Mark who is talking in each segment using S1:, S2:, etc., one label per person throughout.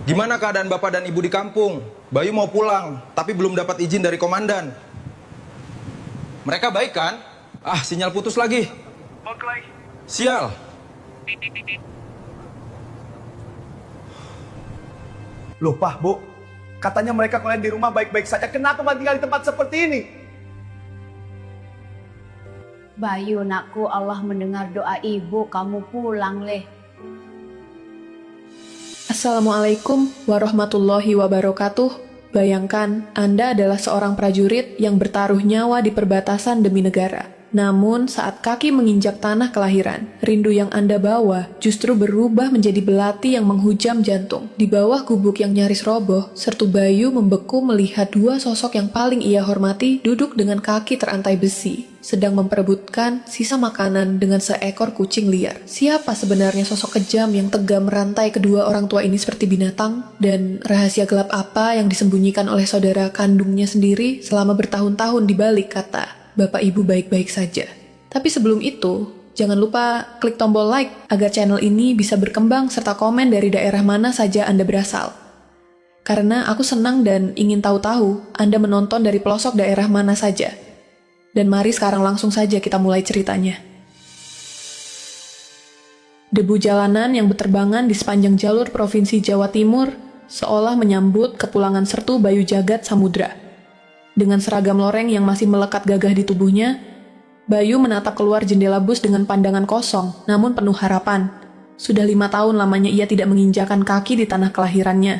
S1: Gimana keadaan bapak dan ibu di kampung? Bayu mau pulang, tapi belum dapat izin dari komandan. Mereka baik kan? Ah, sinyal putus lagi. Sial.
S2: Loh, Pak, Bu, katanya mereka kalian di rumah baik-baik saja. Kenapa Mbak tinggal di tempat seperti ini?
S3: Bayu, nakku, Allah mendengar doa ibu, kamu pulang, Leh.
S4: Assalamualaikum warahmatullahi wabarakatuh. Bayangkan, Anda adalah seorang prajurit yang bertaruh nyawa di perbatasan demi negara. Namun, saat kaki menginjak tanah kelahiran, rindu yang Anda bawa justru berubah menjadi belati yang menghujam jantung. Di bawah gubuk yang nyaris roboh, Sertu Bayu membeku melihat dua sosok yang paling ia hormati duduk dengan kaki terantai besi, sedang memperebutkan sisa makanan dengan seekor kucing liar. Siapa sebenarnya sosok kejam yang tega merantai kedua orang tua ini seperti binatang? Dan rahasia gelap apa yang disembunyikan oleh saudara kandungnya sendiri selama bertahun-tahun di balik kata Bapak Ibu baik-baik saja? Tapi sebelum itu, jangan lupa klik tombol like agar channel ini bisa berkembang serta komen dari daerah mana saja Anda berasal. Karena aku senang dan ingin tahu-tahu Anda menonton dari pelosok daerah mana saja. Dan mari sekarang langsung saja kita mulai ceritanya. Debu jalanan yang berterbangan di sepanjang jalur Provinsi Jawa Timur seolah menyambut kepulangan Sertu Bayu Jagat Samudra. Dengan seragam loreng yang masih melekat gagah di tubuhnya, Bayu menatap keluar jendela bus dengan pandangan kosong, namun penuh harapan. Sudah 5 tahun lamanya ia tidak menginjakan kaki di tanah kelahirannya.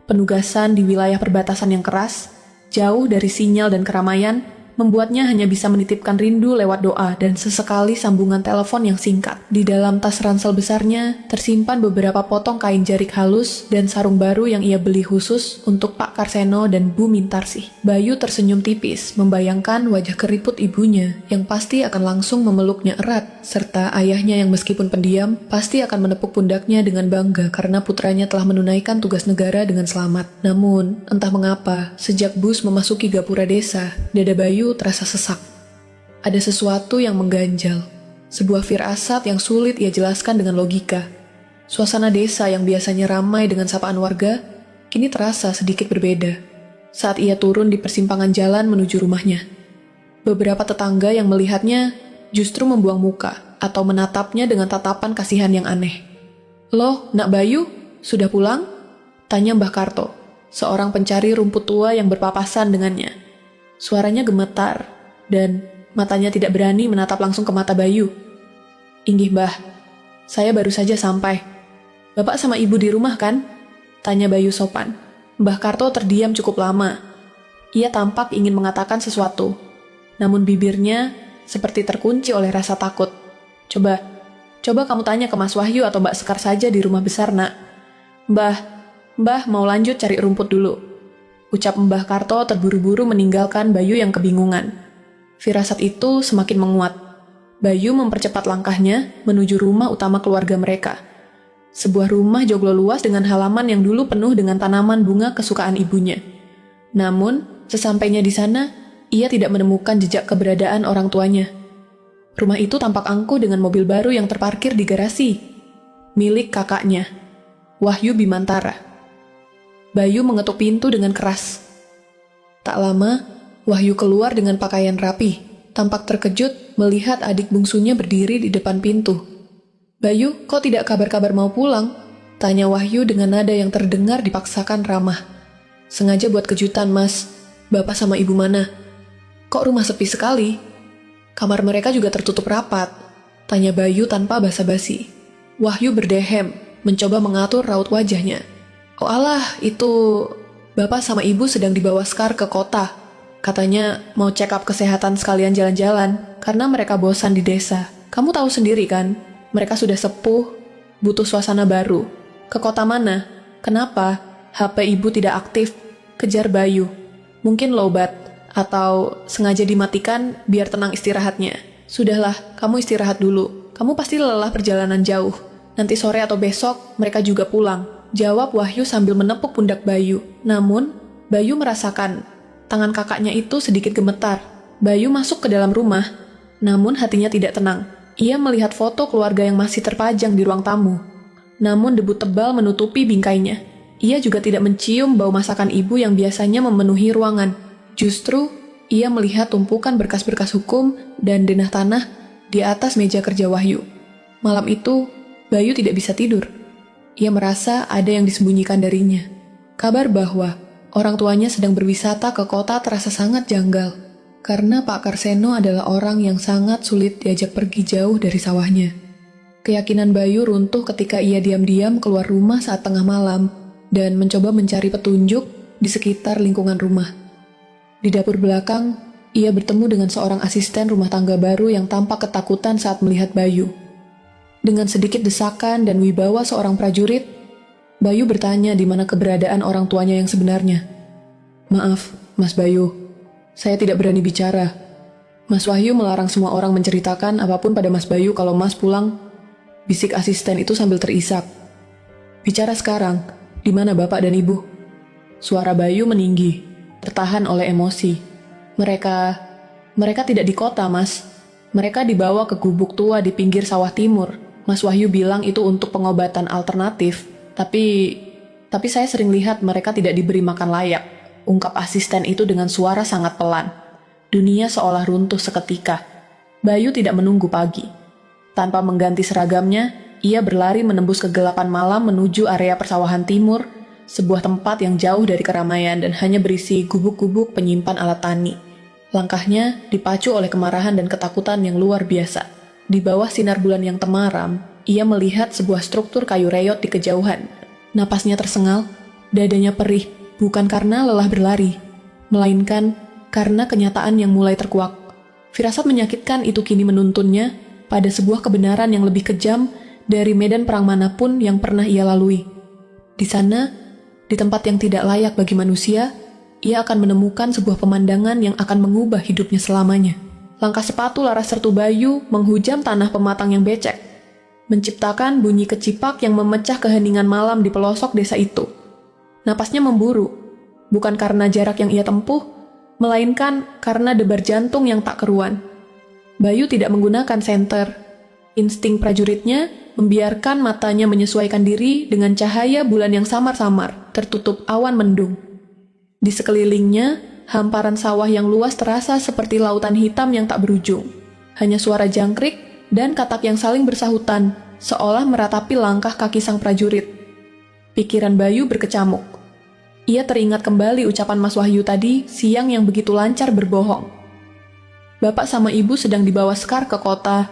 S4: Penugasan di wilayah perbatasan yang keras, jauh dari sinyal dan keramaian, membuatnya hanya bisa menitipkan rindu lewat doa dan sesekali sambungan telepon yang singkat. Di dalam tas ransel besarnya, tersimpan beberapa potong kain jarik halus dan sarung baru yang ia beli khusus untuk Pak Karseno dan Bu Mintarsih. Bayu tersenyum tipis, membayangkan wajah keriput ibunya yang pasti akan langsung memeluknya erat, serta ayahnya yang meskipun pendiam, pasti akan menepuk pundaknya dengan bangga karena putranya telah menunaikan tugas negara dengan selamat. Namun, entah mengapa, sejak bus memasuki gapura desa, dada Bayu terasa sesak. Ada sesuatu yang mengganjal, sebuah firasat yang sulit ia jelaskan dengan logika. Suasana desa yang biasanya ramai dengan sapaan warga, kini terasa sedikit berbeda saat ia turun di persimpangan jalan menuju rumahnya. Beberapa tetangga yang melihatnya justru membuang muka atau menatapnya dengan tatapan kasihan yang aneh. "Loh, Nak Bayu, sudah pulang?" tanya Mbah Karto, seorang pencari rumput tua yang berpapasan dengannya. Suaranya gemetar, dan matanya tidak berani menatap langsung ke mata Bayu. "Inggih, Mbah, saya baru saja sampai. Bapak sama Ibu di rumah kan?" tanya Bayu sopan. Mbah Karto terdiam cukup lama. Ia tampak ingin mengatakan sesuatu, namun bibirnya seperti terkunci oleh rasa takut. Coba kamu tanya ke Mas Wahyu atau Mbak Sekar saja di rumah besar, Nak. Mbah mau lanjut cari rumput dulu," ucap Mbah Karto terburu-buru meninggalkan Bayu yang kebingungan. Firasat itu semakin menguat. Bayu mempercepat langkahnya menuju rumah utama keluarga mereka. Sebuah rumah joglo luas dengan halaman yang dulu penuh dengan tanaman bunga kesukaan ibunya. Namun, sesampainya di sana, ia tidak menemukan jejak keberadaan orang tuanya. Rumah itu tampak angkuh dengan mobil baru yang terparkir di garasi, milik kakaknya, Wahyu Bimantara. Bayu mengetuk pintu dengan keras. Tak lama, Wahyu keluar dengan pakaian rapi, tampak terkejut melihat adik bungsunya berdiri di depan pintu. "Bayu, kok tidak kabar-kabar mau pulang?" tanya Wahyu dengan nada yang terdengar dipaksakan ramah. "Sengaja buat kejutan, Mas. Bapak sama Ibu mana? Kok rumah sepi sekali? Kamar mereka juga tertutup rapat," tanya Bayu tanpa basa-basi. Wahyu berdehem, mencoba mengatur raut wajahnya. "Oh alah, itu Bapak sama Ibu sedang dibawa Sekar ke kota. Katanya mau check up kesehatan sekalian jalan-jalan, karena mereka bosan di desa. Kamu tahu sendiri kan, mereka sudah sepuh, butuh suasana baru. Ke kota mana? Kenapa? HP Ibu tidak aktif," kejar Bayu. "Mungkin lobat, atau sengaja dimatikan biar tenang istirahatnya. Sudahlah, kamu istirahat dulu. Kamu pasti lelah perjalanan jauh. Nanti sore atau besok mereka juga pulang," jawab Wahyu sambil menepuk pundak Bayu. Namun, Bayu merasakan tangan kakaknya itu sedikit gemetar. Bayu masuk ke dalam rumah, namun hatinya tidak tenang. Ia melihat foto keluarga yang masih terpajang di ruang tamu. Namun debu tebal menutupi bingkainya. Ia juga tidak mencium bau masakan ibu yang biasanya memenuhi ruangan. Justru, ia melihat tumpukan berkas-berkas hukum dan denah tanah di atas meja kerja Wahyu. Malam itu, Bayu tidak bisa tidur. Ia merasa ada yang disembunyikan darinya. Kabar bahwa orang tuanya sedang berwisata ke kota terasa sangat janggal, karena Pak Karseno adalah orang yang sangat sulit diajak pergi jauh dari sawahnya. Keyakinan Bayu runtuh ketika ia diam-diam keluar rumah saat tengah malam dan mencoba mencari petunjuk di sekitar lingkungan rumah. Di dapur belakang, ia bertemu dengan seorang asisten rumah tangga baru yang tampak ketakutan saat melihat Bayu. Dengan sedikit desakan dan wibawa seorang prajurit, Bayu bertanya di mana keberadaan orang tuanya yang sebenarnya. "Maaf, Mas Bayu, saya tidak berani bicara. Mas Wahyu melarang semua orang menceritakan apapun pada Mas Bayu kalau Mas pulang," bisik asisten itu sambil terisak. "Bicara sekarang, di mana Bapak dan Ibu?" Suara Bayu meninggi, tertahan oleh emosi. Mereka tidak di kota, Mas. Mereka dibawa ke gubuk tua di pinggir sawah timur. Mas Wahyu bilang itu untuk pengobatan alternatif, tapi saya sering lihat mereka tidak diberi makan layak, ungkap asisten itu dengan suara sangat pelan. Dunia seolah runtuh seketika. Bayu tidak menunggu pagi. Tanpa mengganti seragamnya, ia berlari menembus kegelapan malam menuju area persawahan timur, sebuah tempat yang jauh dari keramaian dan hanya berisi gubuk-gubuk penyimpan alat tani. Langkahnya dipacu oleh kemarahan dan ketakutan yang luar biasa. Di bawah sinar bulan yang temaram, ia melihat sebuah struktur kayu reyot di kejauhan. Napasnya tersengal, dadanya perih, bukan karena lelah berlari, melainkan karena kenyataan yang mulai terkuak. Firasat menyakitkan itu kini menuntunnya pada sebuah kebenaran yang lebih kejam dari medan perang manapun yang pernah ia lalui. Di sana, di tempat yang tidak layak bagi manusia, ia akan menemukan sebuah pemandangan yang akan mengubah hidupnya selamanya. Langkah sepatu laras sertu Bayu menghujam tanah pematang yang becek, menciptakan bunyi kecipak yang memecah keheningan malam di pelosok desa itu. Napasnya memburu, bukan karena jarak yang ia tempuh, melainkan karena debar jantung yang tak keruan. Bayu tidak menggunakan senter. Insting prajuritnya membiarkan matanya menyesuaikan diri dengan cahaya bulan yang samar-samar, tertutup awan mendung. Di sekelilingnya, hamparan sawah yang luas terasa seperti lautan hitam yang tak berujung. Hanya suara jangkrik dan katak yang saling bersahutan, seolah meratapi langkah kaki sang prajurit. Pikiran Bayu berkecamuk. Ia teringat kembali ucapan Mas Wahyu tadi siang yang begitu lancar berbohong. Bapak sama ibu sedang dibawa Sekar ke kota.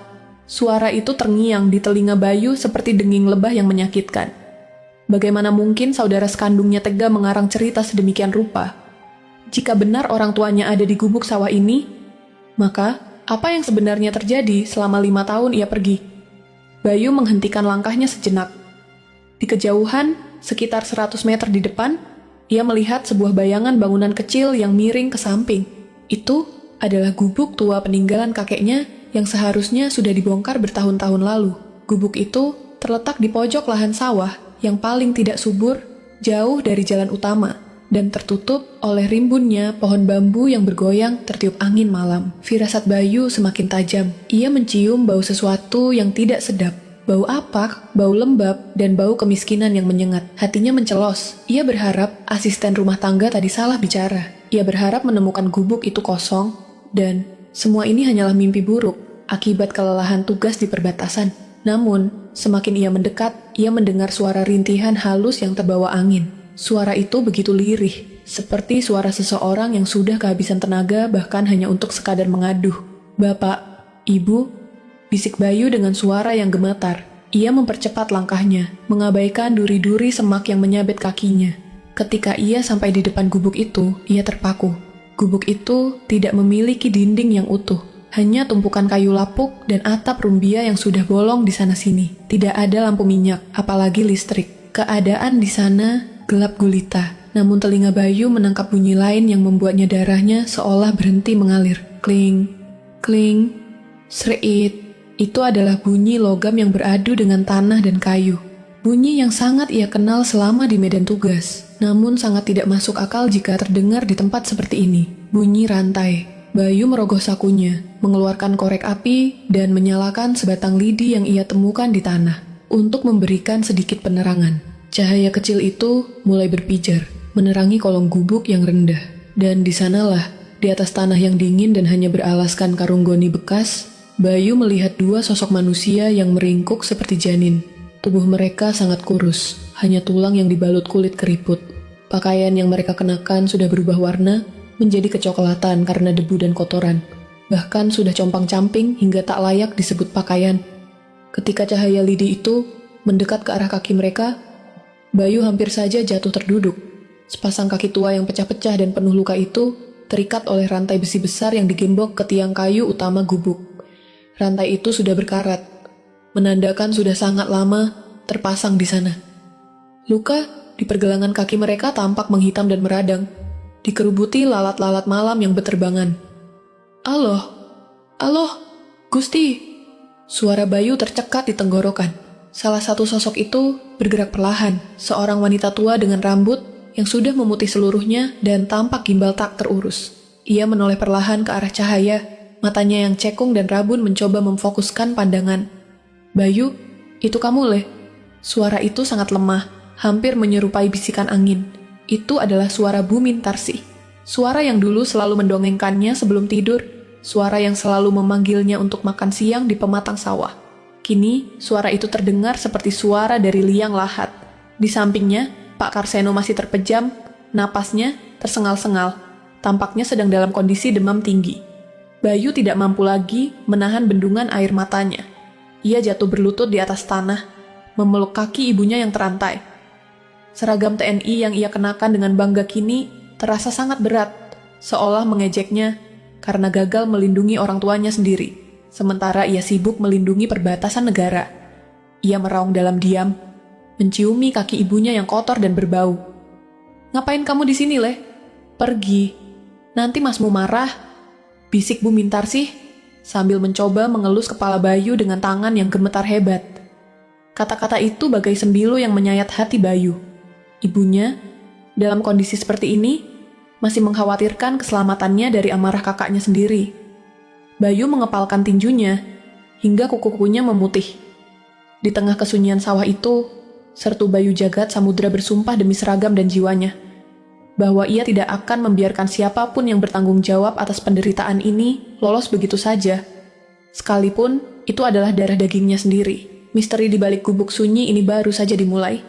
S4: Suara itu terngiang di telinga Bayu seperti denging lebah yang menyakitkan. Bagaimana mungkin saudara sekandungnya tega mengarang cerita sedemikian rupa? Jika benar orang tuanya ada di gubuk sawah ini, maka apa yang sebenarnya terjadi selama 5 tahun ia pergi? Bayu menghentikan langkahnya sejenak. Di kejauhan, sekitar 100 meter di depan, ia melihat sebuah bayangan bangunan kecil yang miring ke samping. Itu adalah gubuk tua peninggalan kakeknya yang seharusnya sudah dibongkar bertahun-tahun lalu. Gubuk itu terletak di pojok lahan sawah yang paling tidak subur, jauh dari jalan utama, dan tertutup oleh rimbunnya pohon bambu yang bergoyang tertiup angin malam. Firasat Bayu semakin tajam. Ia mencium bau sesuatu yang tidak sedap. Bau apak, bau lembab, dan bau kemiskinan yang menyengat. Hatinya mencelos. Ia berharap asisten rumah tangga tadi salah bicara. Ia berharap menemukan gubuk itu kosong, dan semua ini hanyalah mimpi buruk akibat kelelahan tugas di perbatasan. Namun, semakin ia mendekat, ia mendengar suara rintihan halus yang terbawa angin. Suara itu begitu lirih, seperti suara seseorang yang sudah kehabisan tenaga bahkan hanya untuk sekadar mengaduh. "Bapak, Ibu," bisik Bayu dengan suara yang gemetar. Ia mempercepat langkahnya, mengabaikan duri-duri semak yang menyabet kakinya. Ketika ia sampai di depan gubuk itu, ia terpaku. Gubuk itu tidak memiliki dinding yang utuh. Hanya tumpukan kayu lapuk dan atap rumbia yang sudah bolong di sana-sini. Tidak ada lampu minyak, apalagi listrik. Keadaan di sana gelap gulita. Namun telinga Bayu menangkap bunyi lain yang membuatnya darahnya seolah berhenti mengalir. Kling, kling, sreit. Itu adalah bunyi logam yang beradu dengan tanah dan kayu. Bunyi yang sangat ia kenal selama di medan tugas. Namun sangat tidak masuk akal jika terdengar di tempat seperti ini. Bunyi rantai. Bayu merogoh sakunya, mengeluarkan korek api, dan menyalakan sebatang lidi yang ia temukan di tanah, untuk memberikan sedikit penerangan. Cahaya kecil itu mulai berpijar, menerangi kolong gubuk yang rendah. Dan di sanalah, di atas tanah yang dingin dan hanya beralaskan karung goni bekas, Bayu melihat dua sosok manusia yang meringkuk seperti janin. Tubuh mereka sangat kurus, hanya tulang yang dibalut kulit keriput. Pakaian yang mereka kenakan sudah berubah warna, menjadi kecoklatan karena debu dan kotoran. Bahkan sudah compang-camping hingga tak layak disebut pakaian. Ketika cahaya lidi itu mendekat ke arah kaki mereka, Bayu hampir saja jatuh terduduk. Sepasang kaki tua yang pecah-pecah dan penuh luka itu terikat oleh rantai besi besar yang digembok ke tiang kayu utama gubuk. Rantai itu sudah berkarat, menandakan sudah sangat lama terpasang di sana. Luka di pergelangan kaki mereka tampak menghitam dan meradang, dikerubuti lalat-lalat malam yang berterbangan. "Aloh, aloh, Gusti!" Suara Bayu tercekat di tenggorokan. Salah satu sosok itu bergerak perlahan, seorang wanita tua dengan rambut yang sudah memutih seluruhnya dan tampak gimbal tak terurus. Ia menoleh perlahan ke arah cahaya, matanya yang cekung dan rabun mencoba memfokuskan pandangan. "Bayu, itu kamu, Le?" Suara itu sangat lemah, hampir menyerupai bisikan angin. Itu adalah suara Bu Mintarsih. Suara yang dulu selalu mendongengkannya sebelum tidur, suara yang selalu memanggilnya untuk makan siang di pematang sawah. Kini, suara itu terdengar seperti suara dari liang lahat. Di sampingnya, Pak Karseno masih terpejam, napasnya tersengal-sengal. Tampaknya sedang dalam kondisi demam tinggi. Bayu tidak mampu lagi menahan bendungan air matanya. Ia jatuh berlutut di atas tanah, memeluk kaki ibunya yang terantai. Seragam TNI yang ia kenakan dengan bangga kini terasa sangat berat, seolah mengejeknya karena gagal melindungi orang tuanya sendiri. Sementara ia sibuk melindungi perbatasan negara. Ia meraung dalam diam, menciumi kaki ibunya yang kotor dan berbau. "Ngapain kamu di sini, Le?" "Pergi. Nanti masmu marah," bisik Bu Mintarsih sambil mencoba mengelus kepala Bayu dengan tangan yang gemetar hebat. Kata-kata itu bagai sembilu yang menyayat hati Bayu. Ibunya, dalam kondisi seperti ini, masih mengkhawatirkan keselamatannya dari amarah kakaknya sendiri. Bayu mengepalkan tinjunya, hingga kuku-kukunya memutih. Di tengah kesunyian sawah itu, sertu Bayu Jagat Samudra bersumpah demi seragam dan jiwanya, bahwa ia tidak akan membiarkan siapapun yang bertanggung jawab atas penderitaan ini lolos begitu saja. Sekalipun, itu adalah darah dagingnya sendiri. Misteri di balik gubuk sunyi ini baru saja dimulai.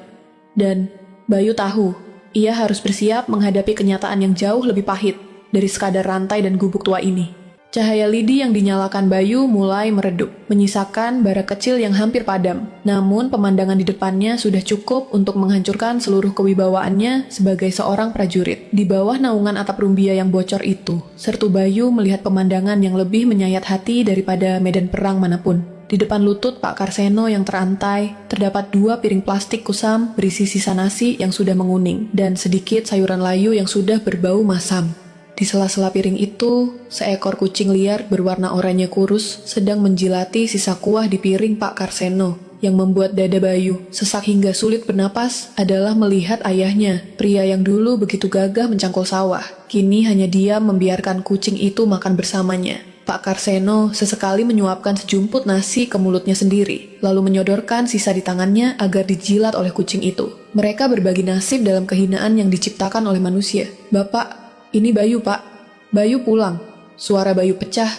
S4: Dan Bayu tahu, ia harus bersiap menghadapi kenyataan yang jauh lebih pahit dari sekadar rantai dan gubuk tua ini. Cahaya lidi yang dinyalakan Bayu mulai meredup, menyisakan bara kecil yang hampir padam. Namun pemandangan di depannya sudah cukup untuk menghancurkan seluruh kewibawaannya sebagai seorang prajurit. Di bawah naungan atap rumbia yang bocor itu, sertu Bayu melihat pemandangan yang lebih menyayat hati daripada medan perang manapun. Di depan lutut Pak Karseno yang terantai, terdapat 2 piring plastik kusam berisi sisa nasi yang sudah menguning, dan sedikit sayuran layu yang sudah berbau masam. Di sela-sela piring itu, seekor kucing liar berwarna oranye kurus sedang menjilati sisa kuah di piring Pak Karseno. Yang membuat dada Bayu sesak hingga sulit bernapas adalah melihat ayahnya, pria yang dulu begitu gagah mencangkul sawah. Kini hanya diam membiarkan kucing itu makan bersamanya. Pak Karseno sesekali menyuapkan sejumput nasi ke mulutnya sendiri, lalu menyodorkan sisa di tangannya agar dijilat oleh kucing itu. Mereka berbagi nasib dalam kehinaan yang diciptakan oleh manusia. "Bapak, ini Bayu, Pak. Bayu pulang." Suara Bayu pecah,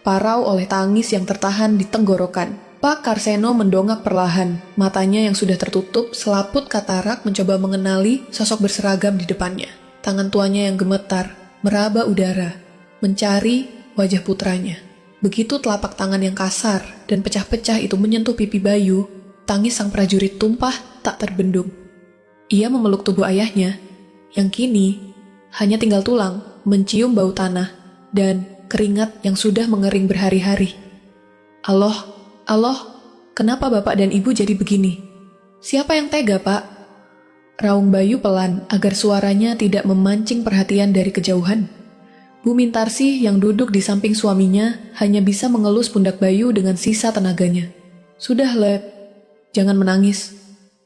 S4: parau oleh tangis yang tertahan di tenggorokan. Pak Karseno mendongak perlahan. Matanya yang sudah tertutup, selaput katarak mencoba mengenali sosok berseragam di depannya. Tangan tuanya yang gemetar, meraba udara, mencari wajah putranya. Begitu telapak tangan yang kasar dan pecah-pecah itu menyentuh pipi Bayu, tangis sang prajurit tumpah tak terbendung. Ia memeluk tubuh ayahnya, yang kini hanya tinggal tulang, mencium bau tanah, dan keringat yang sudah mengering berhari-hari. "Aloh, aloh, kenapa Bapak dan Ibu jadi begini? Siapa yang tega, Pak?" Raung Bayu pelan agar suaranya tidak memancing perhatian dari kejauhan. Bu Mintarsih yang duduk di samping suaminya hanya bisa mengelus pundak Bayu dengan sisa tenaganya. "Sudah, Le, jangan menangis.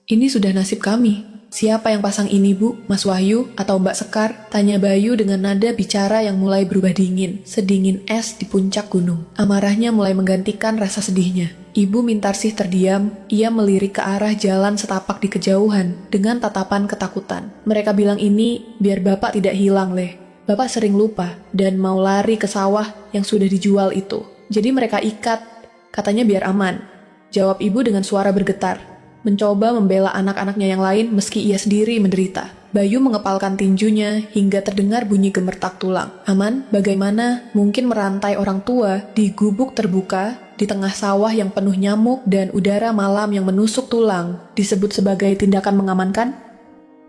S4: Ini sudah nasib kami." "Siapa yang pasang ini, Bu? Mas Wahyu atau Mbak Sekar?" tanya Bayu dengan nada bicara yang mulai berubah dingin, sedingin es di puncak gunung. Amarahnya mulai menggantikan rasa sedihnya. Ibu Mintarsih terdiam, ia melirik ke arah jalan setapak di kejauhan dengan tatapan ketakutan. Mereka bilang ini biar bapak tidak hilang, Leh. Bapak sering lupa dan mau lari ke sawah yang sudah dijual itu. Jadi mereka ikat, katanya biar aman. Jawab ibu dengan suara bergetar, mencoba membela anak-anaknya yang lain meski ia sendiri menderita. Bayu mengepalkan tinjunya hingga terdengar bunyi gemertak tulang. Aman, bagaimana mungkin merantai orang tua di gubuk terbuka di tengah sawah yang penuh nyamuk dan udara malam yang menusuk tulang disebut sebagai tindakan mengamankan?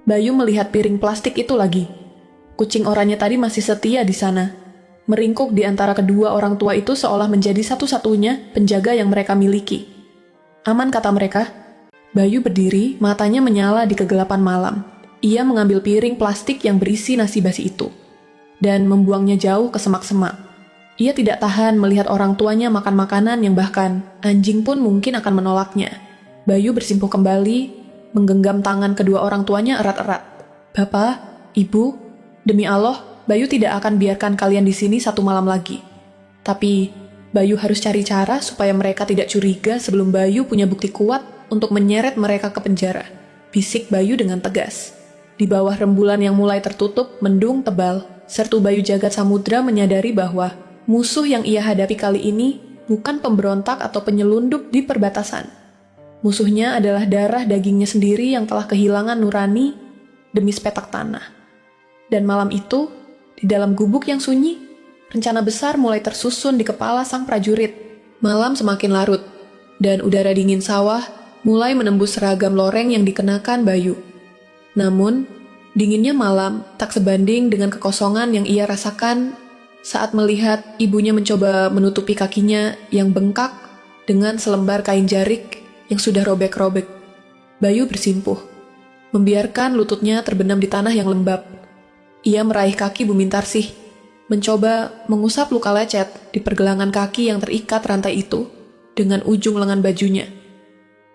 S4: Bayu melihat piring plastik itu lagi. Kucing oranye tadi masih setia di sana. Meringkuk di antara kedua orang tua itu seolah menjadi satu-satunya penjaga yang mereka miliki. Aman, kata mereka. Bayu berdiri, matanya menyala di kegelapan malam. Ia mengambil piring plastik yang berisi nasi basi itu dan membuangnya jauh ke semak-semak. Ia tidak tahan melihat orang tuanya makan makanan yang bahkan anjing pun mungkin akan menolaknya. Bayu bersimpuh kembali, menggenggam tangan kedua orang tuanya erat-erat. Bapak, Ibu, demi Allah, Bayu tidak akan biarkan kalian di sini satu malam lagi. Tapi Bayu harus cari cara supaya mereka tidak curiga sebelum Bayu punya bukti kuat untuk menyeret mereka ke penjara. Bisik Bayu dengan tegas. Di bawah rembulan yang mulai tertutup, mendung tebal, sertu Bayu Jagat Samudra menyadari bahwa musuh yang ia hadapi kali ini bukan pemberontak atau penyelundup di perbatasan. Musuhnya adalah darah dagingnya sendiri yang telah kehilangan nurani demi sepetak tanah. Dan malam itu, di dalam gubuk yang sunyi, rencana besar mulai tersusun di kepala sang prajurit. Malam semakin larut, dan udara dingin sawah mulai menembus seragam loreng yang dikenakan Bayu. Namun, dinginnya malam tak sebanding dengan kekosongan yang ia rasakan saat melihat ibunya mencoba menutupi kakinya yang bengkak dengan selembar kain jarik yang sudah robek-robek. Bayu bersimpuh, membiarkan lututnya terbenam di tanah yang lembab. Ia meraih kaki Bu Mintarsih, mencoba mengusap luka lecet di pergelangan kaki yang terikat rantai itu dengan ujung lengan bajunya.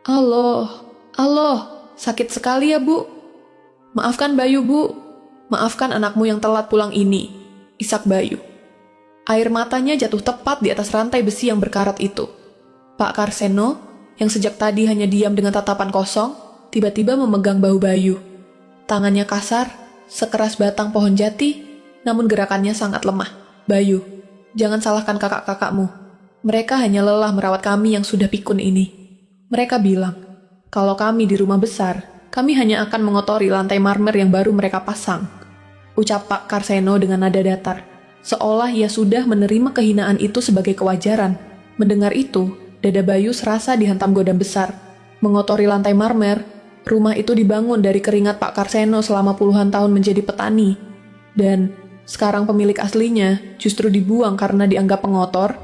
S4: Allah, sakit sekali ya Bu. Maafkan Bayu, Bu. Maafkan anakmu yang telat pulang ini, isak Bayu. Air matanya jatuh tepat di atas rantai besi yang berkarat itu. Pak Karseno, yang sejak tadi hanya diam dengan tatapan kosong, tiba-tiba memegang bahu Bayu. Tangannya kasar, sekeras batang pohon jati, namun gerakannya sangat lemah. Bayu, jangan salahkan kakak-kakakmu. Mereka hanya lelah merawat kami yang sudah pikun ini. Mereka bilang, kalau kami di rumah besar, kami hanya akan mengotori lantai marmer yang baru mereka pasang. Ucap Pak Karseno dengan nada datar, seolah ia sudah menerima kehinaan itu sebagai kewajaran. Mendengar itu, dada Bayu serasa dihantam godam besar. Mengotori lantai marmer, rumah itu dibangun dari keringat Pak Karseno selama puluhan tahun menjadi petani. Dan sekarang pemilik aslinya justru dibuang karena dianggap pengotor.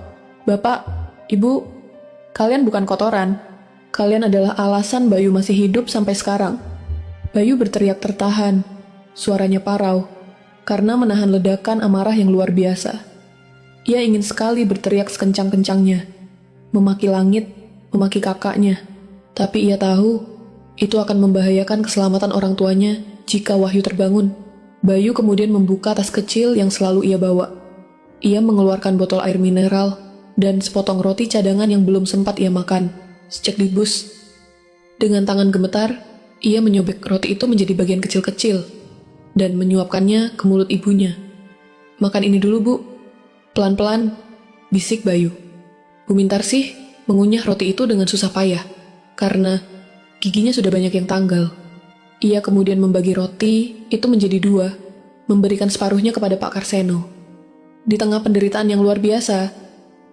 S4: Bapak, Ibu, kalian bukan kotoran. Kalian adalah alasan Bayu masih hidup sampai sekarang. Bayu berteriak tertahan, suaranya parau, karena menahan ledakan amarah yang luar biasa. Ia ingin sekali berteriak sekencang-kencangnya, memaki langit, memaki kakaknya. Tapi ia tahu, itu akan membahayakan keselamatan orang tuanya jika Wahyu terbangun. Bayu kemudian membuka tas kecil yang selalu ia bawa. Ia mengeluarkan botol air mineral dan sepotong roti cadangan yang belum sempat ia makan sejak di bus. Dengan tangan gemetar, ia menyobek roti itu menjadi bagian kecil-kecil dan menyuapkannya ke mulut ibunya. Makan ini dulu, Bu. Pelan-pelan, bisik Bayu. Bu Mintarsih mengunyah roti itu dengan susah payah, karena giginya sudah banyak yang tanggal. Ia kemudian membagi roti itu menjadi dua, memberikan separuhnya kepada Pak Karseno. Di tengah penderitaan yang luar biasa,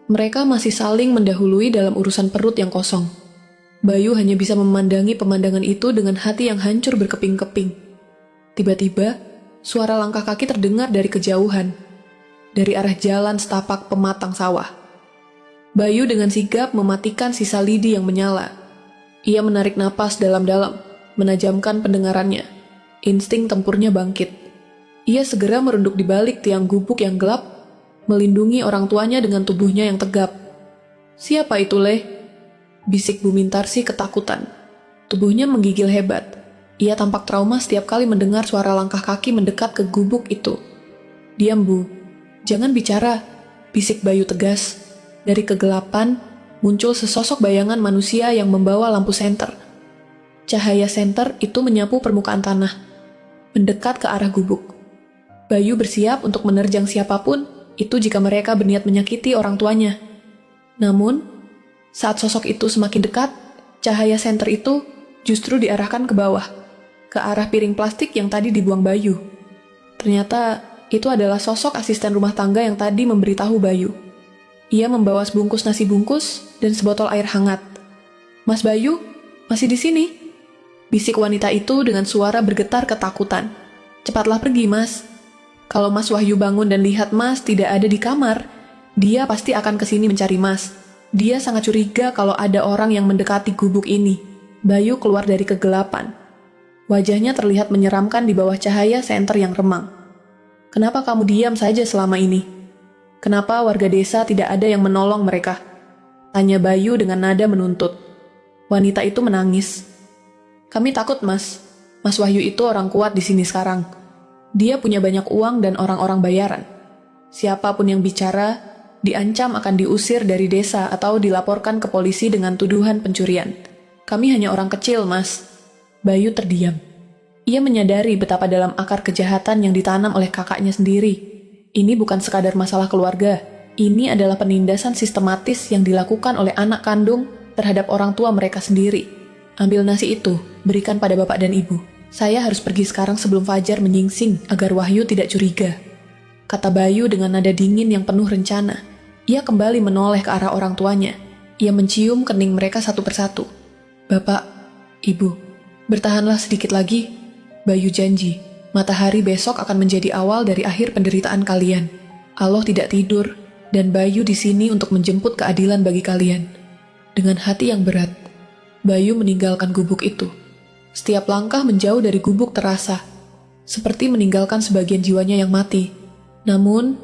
S4: mereka masih saling mendahului dalam urusan perut yang kosong. Bayu hanya bisa memandangi pemandangan itu dengan hati yang hancur berkeping-keping. Tiba-tiba, suara langkah kaki terdengar dari kejauhan, dari arah jalan setapak pematang sawah. Bayu dengan sigap mematikan sisa lidi yang menyala. Ia menarik napas dalam-dalam, menajamkan pendengarannya. Insting tempurnya bangkit. Ia segera merunduk di balik tiang gubuk yang gelap, melindungi orang tuanya dengan tubuhnya yang tegap. Siapa itu, Leh? Bisik Bu Mintarsih ketakutan. Tubuhnya menggigil hebat. Ia tampak trauma setiap kali mendengar suara langkah kaki mendekat ke gubuk itu. Diam, Bu. Jangan bicara, bisik Bayu tegas. Dari kegelapan, muncul sesosok bayangan manusia yang membawa lampu senter. Cahaya senter itu menyapu permukaan tanah, mendekat ke arah gubuk. Bayu bersiap untuk menerjang siapapun, itu jika mereka berniat menyakiti orang tuanya. Namun, saat sosok itu semakin dekat, cahaya senter itu justru diarahkan ke bawah, ke arah piring plastik yang tadi dibuang Bayu. Ternyata, itu adalah sosok asisten rumah tangga yang tadi memberitahu Bayu. Ia membawa sebungkus nasi bungkus dan sebotol air hangat. "Mas Bayu, masih di sini?" Bisik wanita itu dengan suara bergetar ketakutan. "Cepatlah pergi, Mas. Kalau Mas Wahyu bangun dan lihat Mas tidak ada di kamar, dia pasti akan kesini mencari Mas. Dia sangat curiga kalau ada orang yang mendekati gubuk ini." Bayu keluar dari kegelapan. Wajahnya terlihat menyeramkan di bawah cahaya senter yang remang. "Kenapa kamu diam saja selama ini? Kenapa warga desa tidak ada yang menolong mereka?" tanya Bayu dengan nada menuntut. Wanita itu menangis. "Kami takut, Mas. Mas Wahyu itu orang kuat di sini sekarang. Dia punya banyak uang dan orang-orang bayaran. Siapapun yang bicara, diancam akan diusir dari desa atau dilaporkan ke polisi dengan tuduhan pencurian. Kami hanya orang kecil, Mas." Bayu terdiam. Ia menyadari betapa dalam akar kejahatan yang ditanam oleh kakaknya sendiri. Ini bukan sekadar masalah keluarga. Ini adalah penindasan sistematis yang dilakukan oleh anak kandung terhadap orang tua mereka sendiri. "Ambil nasi itu, berikan pada bapak dan ibu. Saya harus pergi sekarang sebelum fajar menyingsing agar Wahyu tidak curiga," kata Bayu dengan nada dingin yang penuh rencana. Ia kembali menoleh ke arah orang tuanya. Ia mencium kening mereka satu persatu. "Bapak, ibu, bertahanlah sedikit lagi. Bayu janji, matahari besok akan menjadi awal dari akhir penderitaan kalian. Allah tidak tidur, dan Bayu di sini untuk menjemput keadilan bagi kalian." Dengan hati yang berat, Bayu meninggalkan gubuk itu. Setiap langkah menjauh dari gubuk terasa, seperti meninggalkan sebagian jiwanya yang mati. Namun,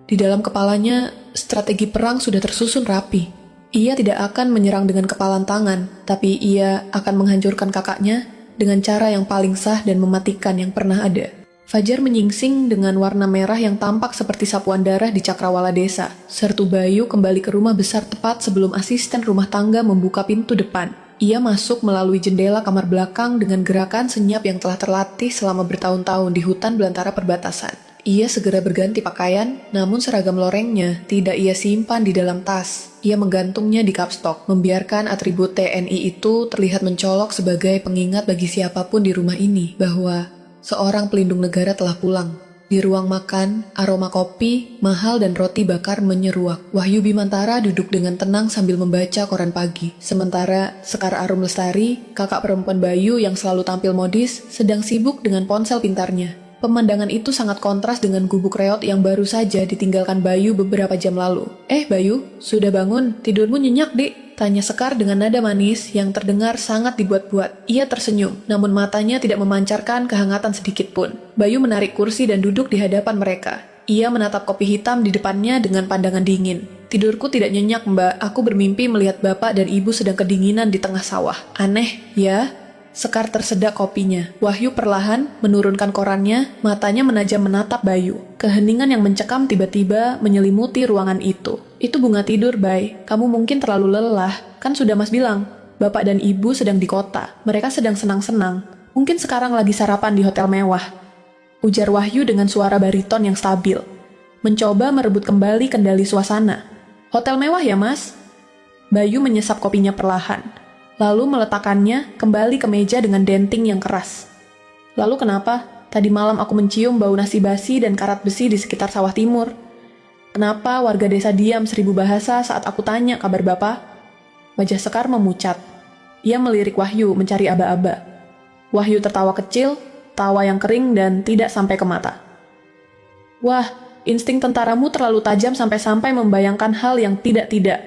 S4: di dalam kepalanya, strategi perang sudah tersusun rapi. Ia tidak akan menyerang dengan kepalan tangan, tapi ia akan menghancurkan kakaknya dengan cara yang paling sah dan mematikan yang pernah ada. Fajar menyingsing dengan warna merah yang tampak seperti sapuan darah di cakrawala desa. Sertu Bayu kembali ke rumah besar tepat sebelum asisten rumah tangga membuka pintu depan. Ia masuk melalui jendela kamar belakang dengan gerakan senyap yang telah terlatih selama bertahun-tahun di hutan belantara perbatasan. Ia segera berganti pakaian, namun seragam lorengnya tidak ia simpan di dalam tas. Ia menggantungnya di kapstok, membiarkan atribut TNI itu terlihat mencolok sebagai pengingat bagi siapapun di rumah ini bahwa seorang pelindung negara telah pulang. Di ruang makan, aroma kopi, mahal dan roti bakar menyeruak. Wahyu Bimantara duduk dengan tenang sambil membaca koran pagi. Sementara Sekar Arum Lestari, kakak perempuan Bayu yang selalu tampil modis, sedang sibuk dengan ponsel pintarnya. Pemandangan itu sangat kontras dengan gubuk reot yang baru saja ditinggalkan Bayu beberapa jam lalu. Bayu, sudah bangun? Tidurmu nyenyak, Dik?" tanya Sekar dengan nada manis yang terdengar sangat dibuat-buat. Ia tersenyum, namun matanya tidak memancarkan kehangatan sedikit pun. Bayu menarik kursi dan duduk di hadapan mereka. Ia menatap kopi hitam di depannya dengan pandangan dingin. "Tidurku tidak nyenyak, Mbak. Aku bermimpi melihat bapak dan ibu sedang kedinginan di tengah sawah. Aneh, ya?" Sekar tersedak kopinya. Wahyu perlahan menurunkan korannya, matanya menajam menatap Bayu. Keheningan yang mencekam tiba-tiba menyelimuti ruangan itu. "Itu bunga tidur, Bay. Kamu mungkin terlalu lelah. Kan sudah Mas bilang, bapak dan ibu sedang di kota. Mereka sedang senang-senang. Mungkin sekarang lagi sarapan di hotel mewah," ujar Wahyu dengan suara bariton yang stabil. Mencoba merebut kembali kendali suasana. "Hotel mewah ya, Mas?" Bayu menyesap kopinya perlahan, lalu meletakkannya kembali ke meja dengan denting yang keras. "Lalu kenapa? Tadi malam aku mencium bau nasi basi dan karat besi di sekitar sawah timur. Kenapa warga desa diam 1000 bahasa saat aku tanya kabar bapak?" Wajah Sekar memucat. Ia melirik Wahyu mencari aba-aba. Wahyu tertawa kecil, tawa yang kering dan tidak sampai ke mata. "Wah, insting tentaramu terlalu tajam sampai-sampai membayangkan hal yang tidak-tidak.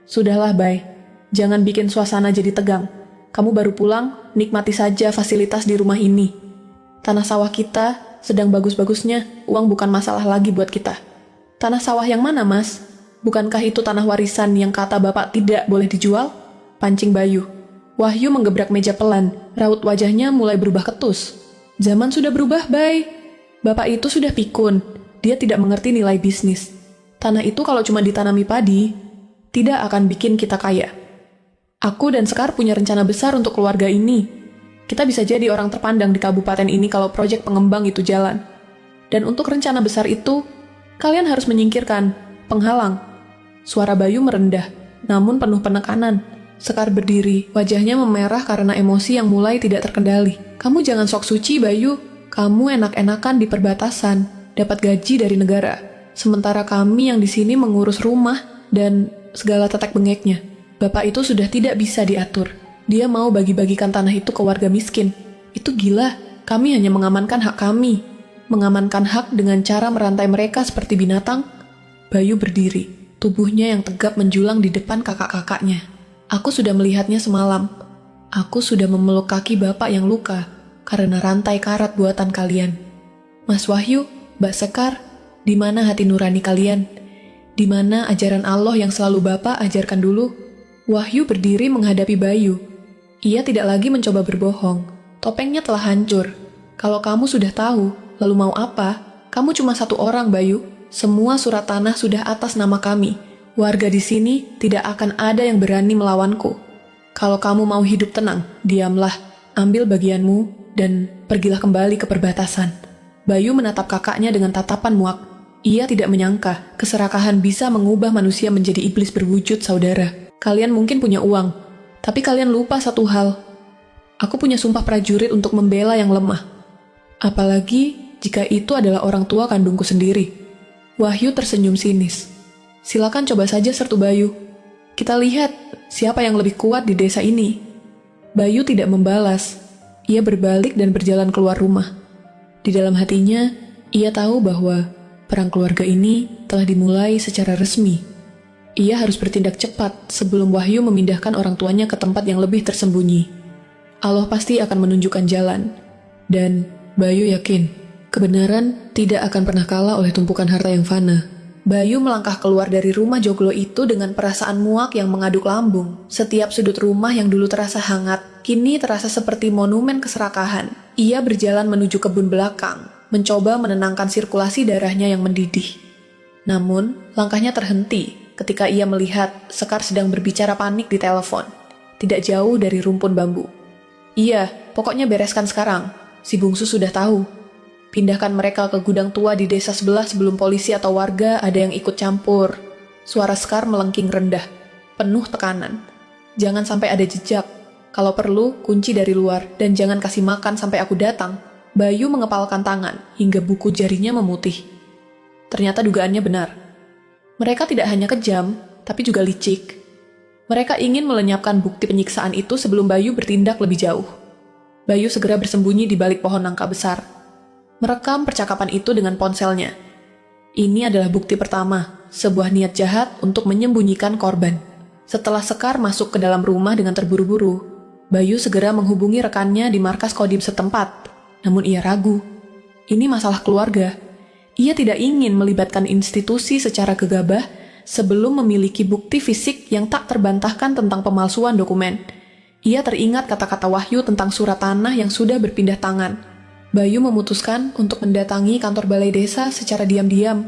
S4: Sudahlah, Bay. Jangan bikin suasana jadi tegang. Kamu baru pulang, nikmati saja fasilitas di rumah ini. Tanah sawah kita sedang bagus-bagusnya, uang bukan masalah lagi buat kita." "Tanah sawah yang mana, Mas? Bukankah itu tanah warisan yang kata bapak tidak boleh dijual?" pancing Bayu. Wahyu menggebrak meja pelan, raut wajahnya mulai berubah ketus. "Zaman sudah berubah, Bay. Bapak itu sudah pikun, dia tidak mengerti nilai bisnis. Tanah itu kalau cuma ditanami padi..." tidak akan bikin kita kaya. Aku dan Sekar punya rencana besar untuk keluarga ini. Kita bisa jadi orang terpandang di kabupaten ini kalau proyek pengembang itu jalan. Dan untuk rencana besar itu, kalian harus menyingkirkan penghalang. Suara Bayu merendah, namun penuh penekanan. Sekar berdiri, wajahnya memerah karena emosi yang mulai tidak terkendali. Kamu jangan sok suci, Bayu. Kamu enak-enakan di perbatasan, dapat gaji dari negara. Sementara kami yang di sini mengurus rumah dan segala tetek bengeknya. Bapak itu sudah tidak bisa diatur. Dia mau bagi-bagikan tanah itu ke warga miskin. Itu gila. Kami hanya mengamankan hak kami. Mengamankan hak dengan cara merantai mereka seperti binatang. Bayu berdiri, tubuhnya yang tegap menjulang di depan kakak-kakaknya. Aku sudah melihatnya semalam. Aku sudah memeluk kaki bapak yang luka karena rantai karat buatan kalian. Mas Wahyu, Mbak Sekar, di mana hati nurani kalian? Di mana ajaran Allah yang selalu bapak ajarkan dulu? Wahyu berdiri menghadapi Bayu. Ia tidak lagi mencoba berbohong. Topengnya telah hancur. Kalau kamu sudah tahu, lalu mau apa? Kamu cuma satu orang, Bayu. Semua surat tanah sudah atas nama kami. Warga di sini tidak akan ada yang berani melawanku. Kalau kamu mau hidup tenang, diamlah, ambil bagianmu, dan pergilah kembali ke perbatasan. Bayu menatap kakaknya dengan tatapan muak. Ia tidak menyangka keserakahan bisa mengubah manusia menjadi iblis berwujud saudara. Kalian mungkin punya uang, tapi kalian lupa satu hal. Aku punya sumpah prajurit untuk membela yang lemah. Apalagi jika itu adalah orang tua kandungku sendiri. Wahyu tersenyum sinis. Silakan coba saja sertu Bayu. Kita lihat siapa yang lebih kuat di desa ini. Bayu tidak membalas. Ia berbalik dan berjalan keluar rumah. Di dalam hatinya, ia tahu bahwa perang keluarga ini telah dimulai secara resmi. Ia harus bertindak cepat sebelum Wahyu memindahkan orang tuanya ke tempat yang lebih tersembunyi. Allah pasti akan menunjukkan jalan. Dan Bayu yakin, kebenaran tidak akan pernah kalah oleh tumpukan harta yang fana. Bayu melangkah keluar dari rumah joglo itu dengan perasaan muak yang mengaduk lambung. Setiap sudut rumah yang dulu terasa hangat, kini terasa seperti monumen keserakahan. Ia berjalan menuju kebun belakang, mencoba menenangkan sirkulasi darahnya yang mendidih. Namun, langkahnya terhenti ketika ia melihat Sekar sedang berbicara panik di telepon, tidak jauh dari rumpun bambu. Iya, pokoknya bereskan sekarang. Si bungsu sudah tahu. Pindahkan mereka ke gudang tua di desa sebelah sebelum polisi atau warga ada yang ikut campur. Suara Sekar melengking rendah, penuh tekanan. Jangan sampai ada jejak. Kalau perlu, kunci dari luar dan jangan kasih makan sampai aku datang. Bayu mengepalkan tangan hingga buku jarinya memutih. Ternyata dugaannya benar. Mereka tidak hanya kejam, tapi juga licik. Mereka ingin melenyapkan bukti penyiksaan itu sebelum Bayu bertindak lebih jauh. Bayu segera bersembunyi di balik pohon nangka besar. Merekam percakapan itu dengan ponselnya. Ini adalah bukti pertama, sebuah niat jahat untuk menyembunyikan korban. Setelah Sekar masuk ke dalam rumah dengan terburu-buru, Bayu segera menghubungi rekannya di markas Kodim setempat. Namun ia ragu. Ini masalah keluarga. Ia tidak ingin melibatkan institusi secara gegabah sebelum memiliki bukti fisik yang tak terbantahkan tentang pemalsuan dokumen. Ia teringat kata-kata Wahyu tentang surat tanah yang sudah berpindah tangan. Bayu memutuskan untuk mendatangi kantor balai desa secara diam-diam.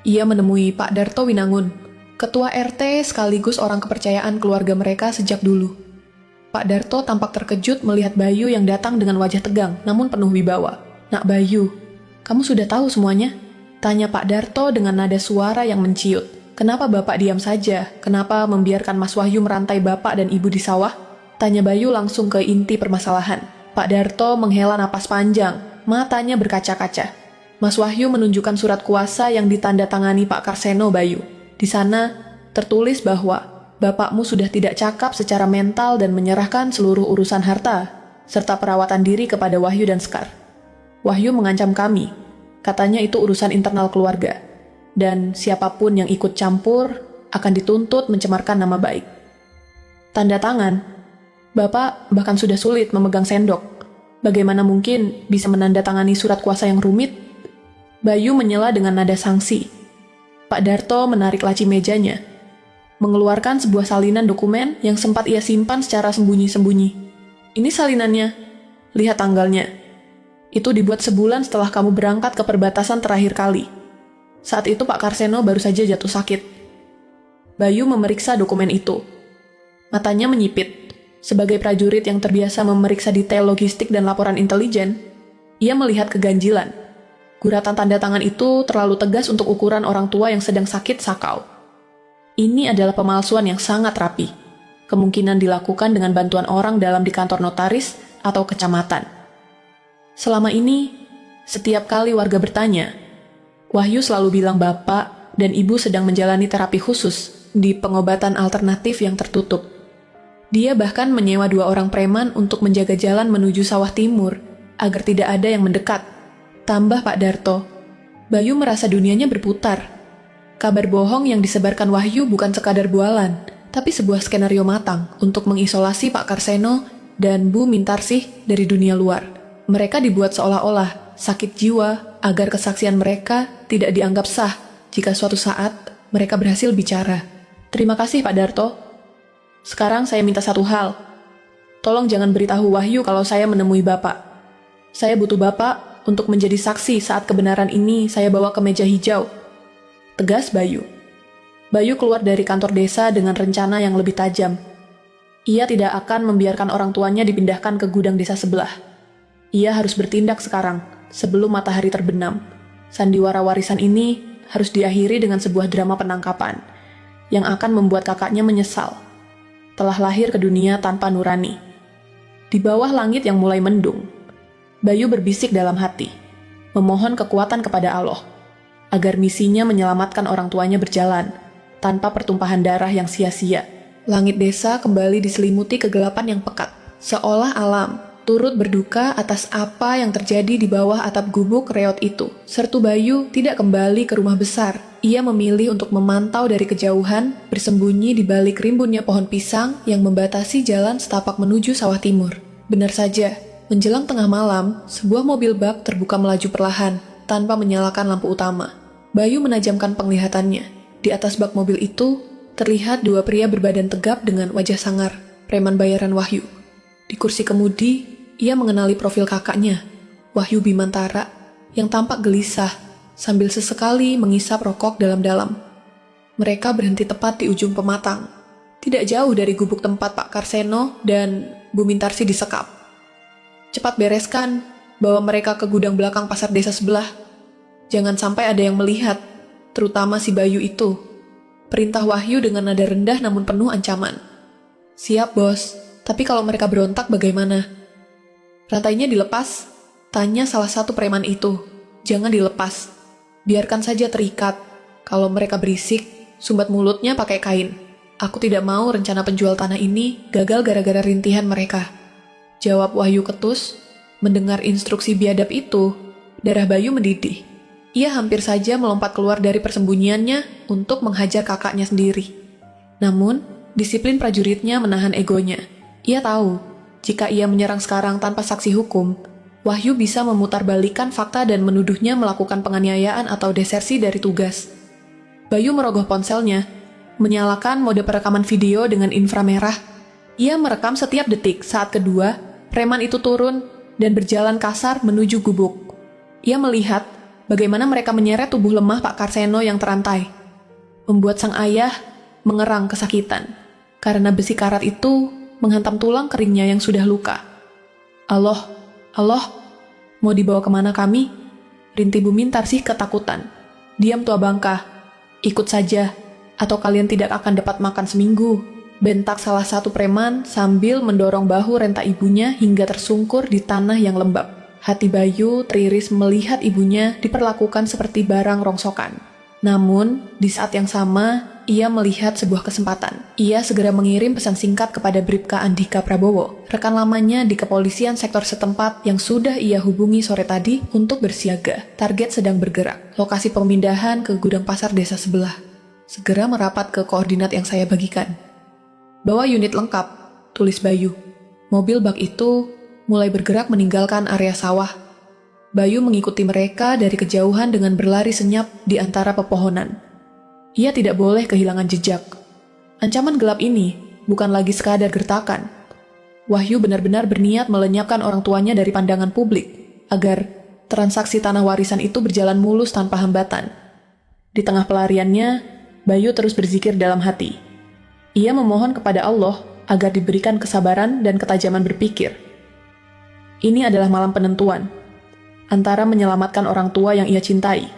S4: Ia menemui Pak Darto Winangun, ketua RT sekaligus orang kepercayaan keluarga mereka sejak dulu. Pak Darto tampak terkejut melihat Bayu yang datang dengan wajah tegang namun penuh wibawa. Nak Bayu, kamu sudah tahu semuanya? Tanya Pak Darto dengan nada suara yang menciut. Kenapa Bapak diam saja? Kenapa membiarkan Mas Wahyu merantai Bapak dan Ibu di sawah? Tanya Bayu langsung ke inti permasalahan. Pak Darto menghela napas panjang, matanya berkaca-kaca. Mas Wahyu menunjukkan surat kuasa yang ditandatangani Pak Karseno Bayu. Di sana tertulis bahwa Bapakmu sudah tidak cakap secara mental dan menyerahkan seluruh urusan harta, serta perawatan diri kepada Wahyu dan Sekar. Wahyu mengancam kami. Katanya itu urusan internal keluarga. Dan siapapun yang ikut campur akan dituntut mencemarkan nama baik. Tanda tangan. Bapak bahkan sudah sulit memegang sendok. Bagaimana mungkin bisa menandatangani surat kuasa yang rumit? Bayu menyela dengan nada sangsi. Pak Darto menarik laci mejanya, mengeluarkan sebuah salinan dokumen yang sempat ia simpan secara sembunyi-sembunyi. Ini salinannya. Lihat tanggalnya. Itu dibuat sebulan setelah kamu berangkat ke perbatasan terakhir kali. Saat itu Pak Karseno baru saja jatuh sakit. Bayu memeriksa dokumen itu. Matanya menyipit. Sebagai prajurit yang terbiasa memeriksa detail logistik dan laporan intelijen, ia melihat keganjilan. Guratan tanda tangan itu terlalu tegas untuk ukuran orang tua yang sedang sakit sakau. Ini adalah pemalsuan yang sangat rapi. Kemungkinan dilakukan dengan bantuan orang dalam di kantor notaris atau kecamatan. Selama ini, setiap kali warga bertanya, Wahyu selalu bilang bapak dan ibu sedang menjalani terapi khusus di pengobatan alternatif yang tertutup. Dia bahkan menyewa 2 orang preman untuk menjaga jalan menuju sawah timur agar tidak ada yang mendekat. Tambah Pak Darto, Bayu merasa dunianya berputar. Kabar bohong yang disebarkan Wahyu bukan sekadar bualan, tapi sebuah skenario matang untuk mengisolasi Pak Karseno dan Bu Mintarsih dari dunia luar. Mereka dibuat seolah-olah sakit jiwa agar kesaksian mereka tidak dianggap sah jika suatu saat mereka berhasil bicara. Terima kasih Pak Darto. Sekarang saya minta satu hal. Tolong jangan beritahu Wahyu kalau saya menemui Bapak. Saya butuh Bapak untuk menjadi saksi saat kebenaran ini saya bawa ke meja hijau. Tegas Bayu. Bayu keluar dari kantor desa dengan rencana yang lebih tajam. Ia tidak akan membiarkan orang tuanya dipindahkan ke gudang desa sebelah. Ia harus bertindak sekarang, sebelum matahari terbenam. Sandiwara warisan ini harus diakhiri dengan sebuah drama penangkapan, yang akan membuat kakaknya menyesal. Telah lahir ke dunia tanpa nurani. Di bawah langit yang mulai mendung, Bayu berbisik dalam hati, memohon kekuatan kepada Allah, agar misinya menyelamatkan orang tuanya berjalan, tanpa pertumpahan darah yang sia-sia. Langit desa kembali diselimuti kegelapan yang pekat, seolah alam turut berduka atas apa yang terjadi di bawah atap gubuk reot itu. Sertu Bayu tidak kembali ke rumah besar. Ia memilih untuk memantau dari kejauhan, bersembunyi di balik rimbunnya pohon pisang yang membatasi jalan setapak menuju sawah timur. Benar saja, menjelang tengah malam, sebuah mobil bak terbuka melaju perlahan, tanpa menyalakan lampu utama. Bayu menajamkan penglihatannya. Di atas bak mobil itu, terlihat 2 pria berbadan tegap dengan wajah sangar, preman bayaran Wahyu. Di kursi kemudi, ia mengenali profil kakaknya, Wahyu Bimantara, yang tampak gelisah, sambil sesekali mengisap rokok dalam-dalam. Mereka berhenti tepat di ujung pematang, tidak jauh dari gubuk tempat Pak Karseno dan Bu Mintarsi disekap. Cepat bereskan, bawa mereka ke gudang belakang pasar desa sebelah. Jangan sampai ada yang melihat, terutama si Bayu itu. Perintah Wahyu dengan nada rendah namun penuh ancaman. Siap bos, tapi kalau mereka berontak bagaimana? Rantainya dilepas, tanya salah satu preman itu. Jangan dilepas, biarkan saja terikat. Kalau mereka berisik, sumbat mulutnya pakai kain. Aku tidak mau rencana penjual tanah ini gagal gara-gara rintihan mereka. Jawab Wahyu ketus. Mendengar instruksi biadab itu, darah Bayu mendidih. Ia hampir saja melompat keluar dari persembunyiannya untuk menghajar kakaknya sendiri. Namun, disiplin prajuritnya menahan egonya. Ia tahu, jika ia menyerang sekarang tanpa saksi hukum, Wahyu bisa memutarbalikkan fakta dan menuduhnya melakukan penganiayaan atau desersi dari tugas. Bayu merogoh ponselnya, menyalakan mode perekaman video dengan inframerah. Ia merekam setiap detik saat kedua preman itu turun dan berjalan kasar menuju gubuk. Ia melihat bagaimana mereka menyeret tubuh lemah Pak Karseno yang terantai, membuat sang ayah mengerang kesakitan, karena besi karat itu menghantam tulang keringnya yang sudah luka. Allah, mau dibawa kemana kami? Rintih Bu Mintarsih ketakutan. Diam tua bangka, ikut saja, atau kalian tidak akan dapat makan seminggu. Bentak salah satu preman sambil mendorong bahu renta ibunya hingga tersungkur di tanah yang lembab. Hati Bayu teriris melihat ibunya diperlakukan seperti barang rongsokan. Namun, di saat yang sama, ia melihat sebuah kesempatan. Ia segera mengirim pesan singkat kepada Bribka Andika Prabowo, rekan lamanya di kepolisian sektor setempat yang sudah ia hubungi sore tadi untuk bersiaga. Target sedang bergerak. Lokasi pemindahan ke gudang pasar desa sebelah. Segera merapat ke koordinat yang saya bagikan. Bawa unit lengkap, tulis Bayu. Mobil bak itu mulai bergerak meninggalkan area sawah. Bayu mengikuti mereka dari kejauhan dengan berlari senyap di antara pepohonan. Ia tidak boleh kehilangan jejak. Ancaman gelap ini bukan lagi sekadar gertakan. Wahyu benar-benar berniat melenyapkan orang tuanya dari pandangan publik, agar transaksi tanah warisan itu berjalan mulus tanpa hambatan. Di tengah pelariannya, Bayu terus berzikir dalam hati. Ia memohon kepada Allah agar diberikan kesabaran dan ketajaman berpikir. Ini adalah malam penentuan, antara menyelamatkan orang tua yang ia cintai,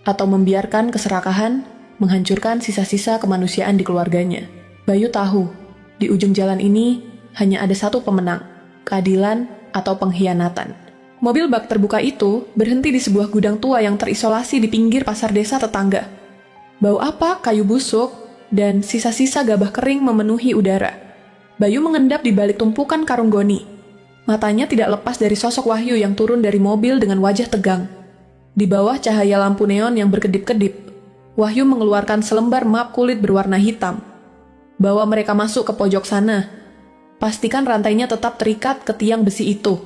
S4: atau membiarkan keserakahan menghancurkan sisa-sisa kemanusiaan di keluarganya. Bayu tahu, di ujung jalan ini hanya ada satu pemenang, keadilan atau pengkhianatan. Mobil bak terbuka itu berhenti di sebuah gudang tua yang terisolasi di pinggir pasar desa tetangga. Bau apa, kayu busuk, dan sisa-sisa gabah kering memenuhi udara. Bayu mengendap di balik tumpukan karung goni. Matanya tidak lepas dari sosok Wahyu yang turun dari mobil dengan wajah tegang. Di bawah cahaya lampu neon yang berkedip-kedip, Wahyu mengeluarkan selembar map kulit berwarna hitam. Bawa mereka masuk ke pojok sana. Pastikan rantainya tetap terikat ke tiang besi itu.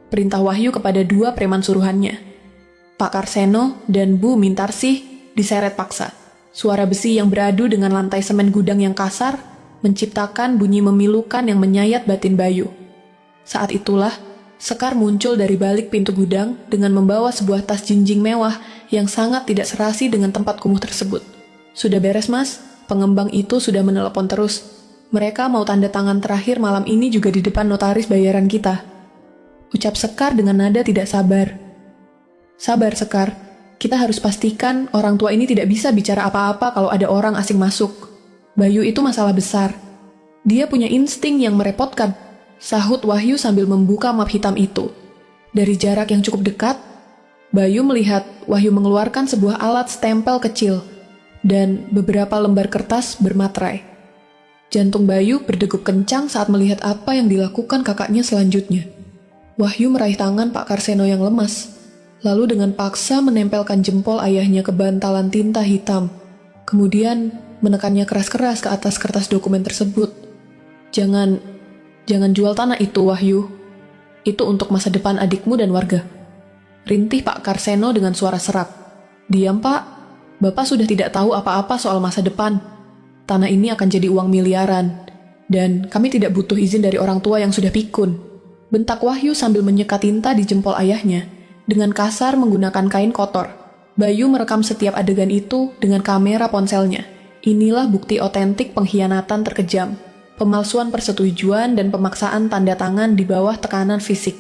S4: Perintah Wahyu kepada dua preman suruhannya. Pak Karseno dan Bu Mintarsih diseret paksa. Suara besi yang beradu dengan lantai semen gudang yang kasar menciptakan bunyi memilukan yang menyayat batin Bayu. Saat itulah, Sekar muncul dari balik pintu gudang dengan membawa sebuah tas jinjing mewah yang sangat tidak serasi dengan tempat kumuh tersebut. Sudah beres, Mas. Pengembang itu sudah menelepon terus. Mereka mau tanda tangan terakhir malam ini juga di depan notaris bayaran kita. Ucap Sekar dengan nada tidak sabar. Sabar, Sekar. Kita harus pastikan orang tua ini tidak bisa bicara apa-apa kalau ada orang asing masuk. Bayu itu masalah besar. Dia punya insting yang merepotkan, sahut Wahyu sambil membuka map hitam itu. Dari jarak yang cukup dekat, Bayu melihat Wahyu mengeluarkan sebuah alat stempel kecil dan beberapa lembar kertas bermaterai. Jantung Bayu berdegup kencang saat melihat apa yang dilakukan kakaknya selanjutnya. Wahyu meraih tangan Pak Karseno yang lemas, lalu dengan paksa menempelkan jempol ayahnya ke bantalan tinta hitam, kemudian menekannya keras-keras ke atas kertas dokumen tersebut. Jangan jual tanah itu, Wahyu. Itu untuk masa depan adikmu dan warga. Rintih Pak Karseno dengan suara serak. Diam, Pak. Bapak sudah tidak tahu apa-apa soal masa depan. Tanah ini akan jadi uang miliaran. Dan kami tidak butuh izin dari orang tua yang sudah pikun. Bentak Wahyu sambil menyekat tinta di jempol ayahnya, dengan kasar menggunakan kain kotor. Bayu merekam setiap adegan itu dengan kamera ponselnya. Inilah bukti otentik pengkhianatan terkejam. Pemalsuan persetujuan dan pemaksaan tanda tangan di bawah tekanan fisik.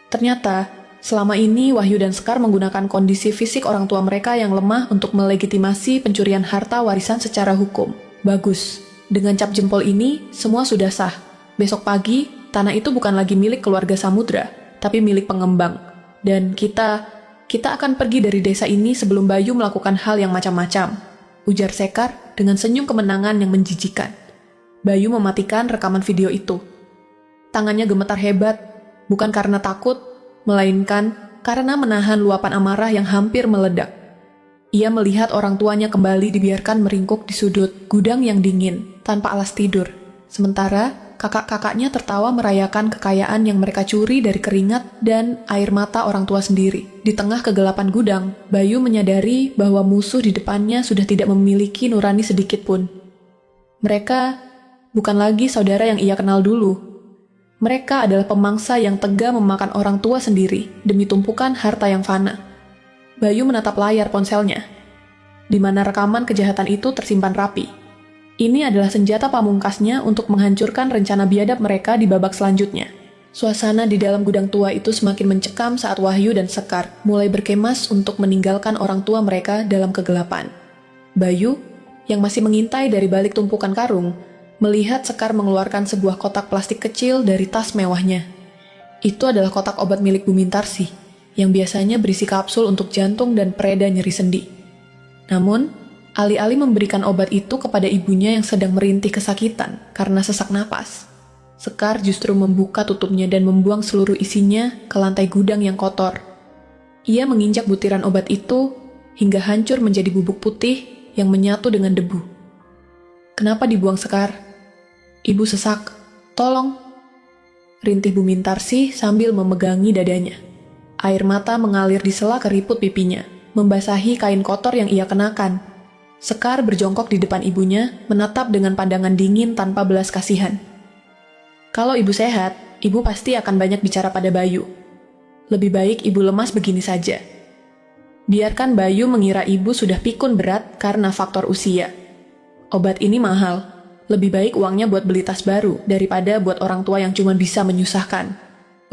S4: Ternyata, selama ini Wahyu dan Sekar menggunakan kondisi fisik orang tua mereka yang lemah untuk melegitimasi pencurian harta warisan secara hukum. Bagus. Dengan cap jempol ini, semua sudah sah. Besok pagi, tanah itu bukan lagi milik keluarga Samudra, tapi milik pengembang. Dan kita akan pergi dari desa ini sebelum Bayu melakukan hal yang macam-macam. Ujar Sekar dengan senyum kemenangan yang menjijikan. Bayu mematikan rekaman video itu. Tangannya gemetar hebat, bukan karena takut, melainkan karena menahan luapan amarah yang hampir meledak. Ia melihat orang tuanya kembali dibiarkan meringkuk di sudut gudang yang dingin, tanpa alas tidur. Sementara, kakak-kakaknya tertawa merayakan kekayaan yang mereka curi dari keringat dan air mata orang tua sendiri. Di tengah kegelapan gudang, Bayu menyadari bahwa musuh di depannya sudah tidak memiliki nurani sedikit pun. Mereka bukan lagi saudara yang ia kenal dulu. Mereka adalah pemangsa yang tega memakan orang tua sendiri demi tumpukan harta yang fana. Bayu menatap layar ponselnya, di mana rekaman kejahatan itu tersimpan rapi. Ini adalah senjata pamungkasnya untuk menghancurkan rencana biadab mereka di babak selanjutnya. Suasana di dalam gudang tua itu semakin mencekam saat Wahyu dan Sekar mulai berkemas untuk meninggalkan orang tua mereka dalam kegelapan. Bayu, yang masih mengintai dari balik tumpukan karung, melihat Sekar mengeluarkan sebuah kotak plastik kecil dari tas mewahnya. Itu adalah kotak obat milik Bu Mintarsih, yang biasanya berisi kapsul untuk jantung dan pereda nyeri sendi. Namun, alih-alih memberikan obat itu kepada ibunya yang sedang merintih kesakitan karena sesak napas, Sekar justru membuka tutupnya dan membuang seluruh isinya ke lantai gudang yang kotor. Ia menginjak butiran obat itu hingga hancur menjadi bubuk putih yang menyatu dengan debu. Kenapa dibuang, Sekar? Ibu sesak. Tolong. Rintih Bu Mintarsih sambil memegangi dadanya. Air mata mengalir di sela keriput pipinya, membasahi kain kotor yang ia kenakan. Sekar berjongkok di depan ibunya, menatap dengan pandangan dingin tanpa belas kasihan. Kalau ibu sehat, ibu pasti akan banyak bicara pada Bayu. Lebih baik ibu lemas begini saja. Biarkan Bayu mengira ibu sudah pikun berat karena faktor usia. Obat ini mahal. Lebih baik uangnya buat beli tas baru daripada buat orang tua yang cuma bisa menyusahkan.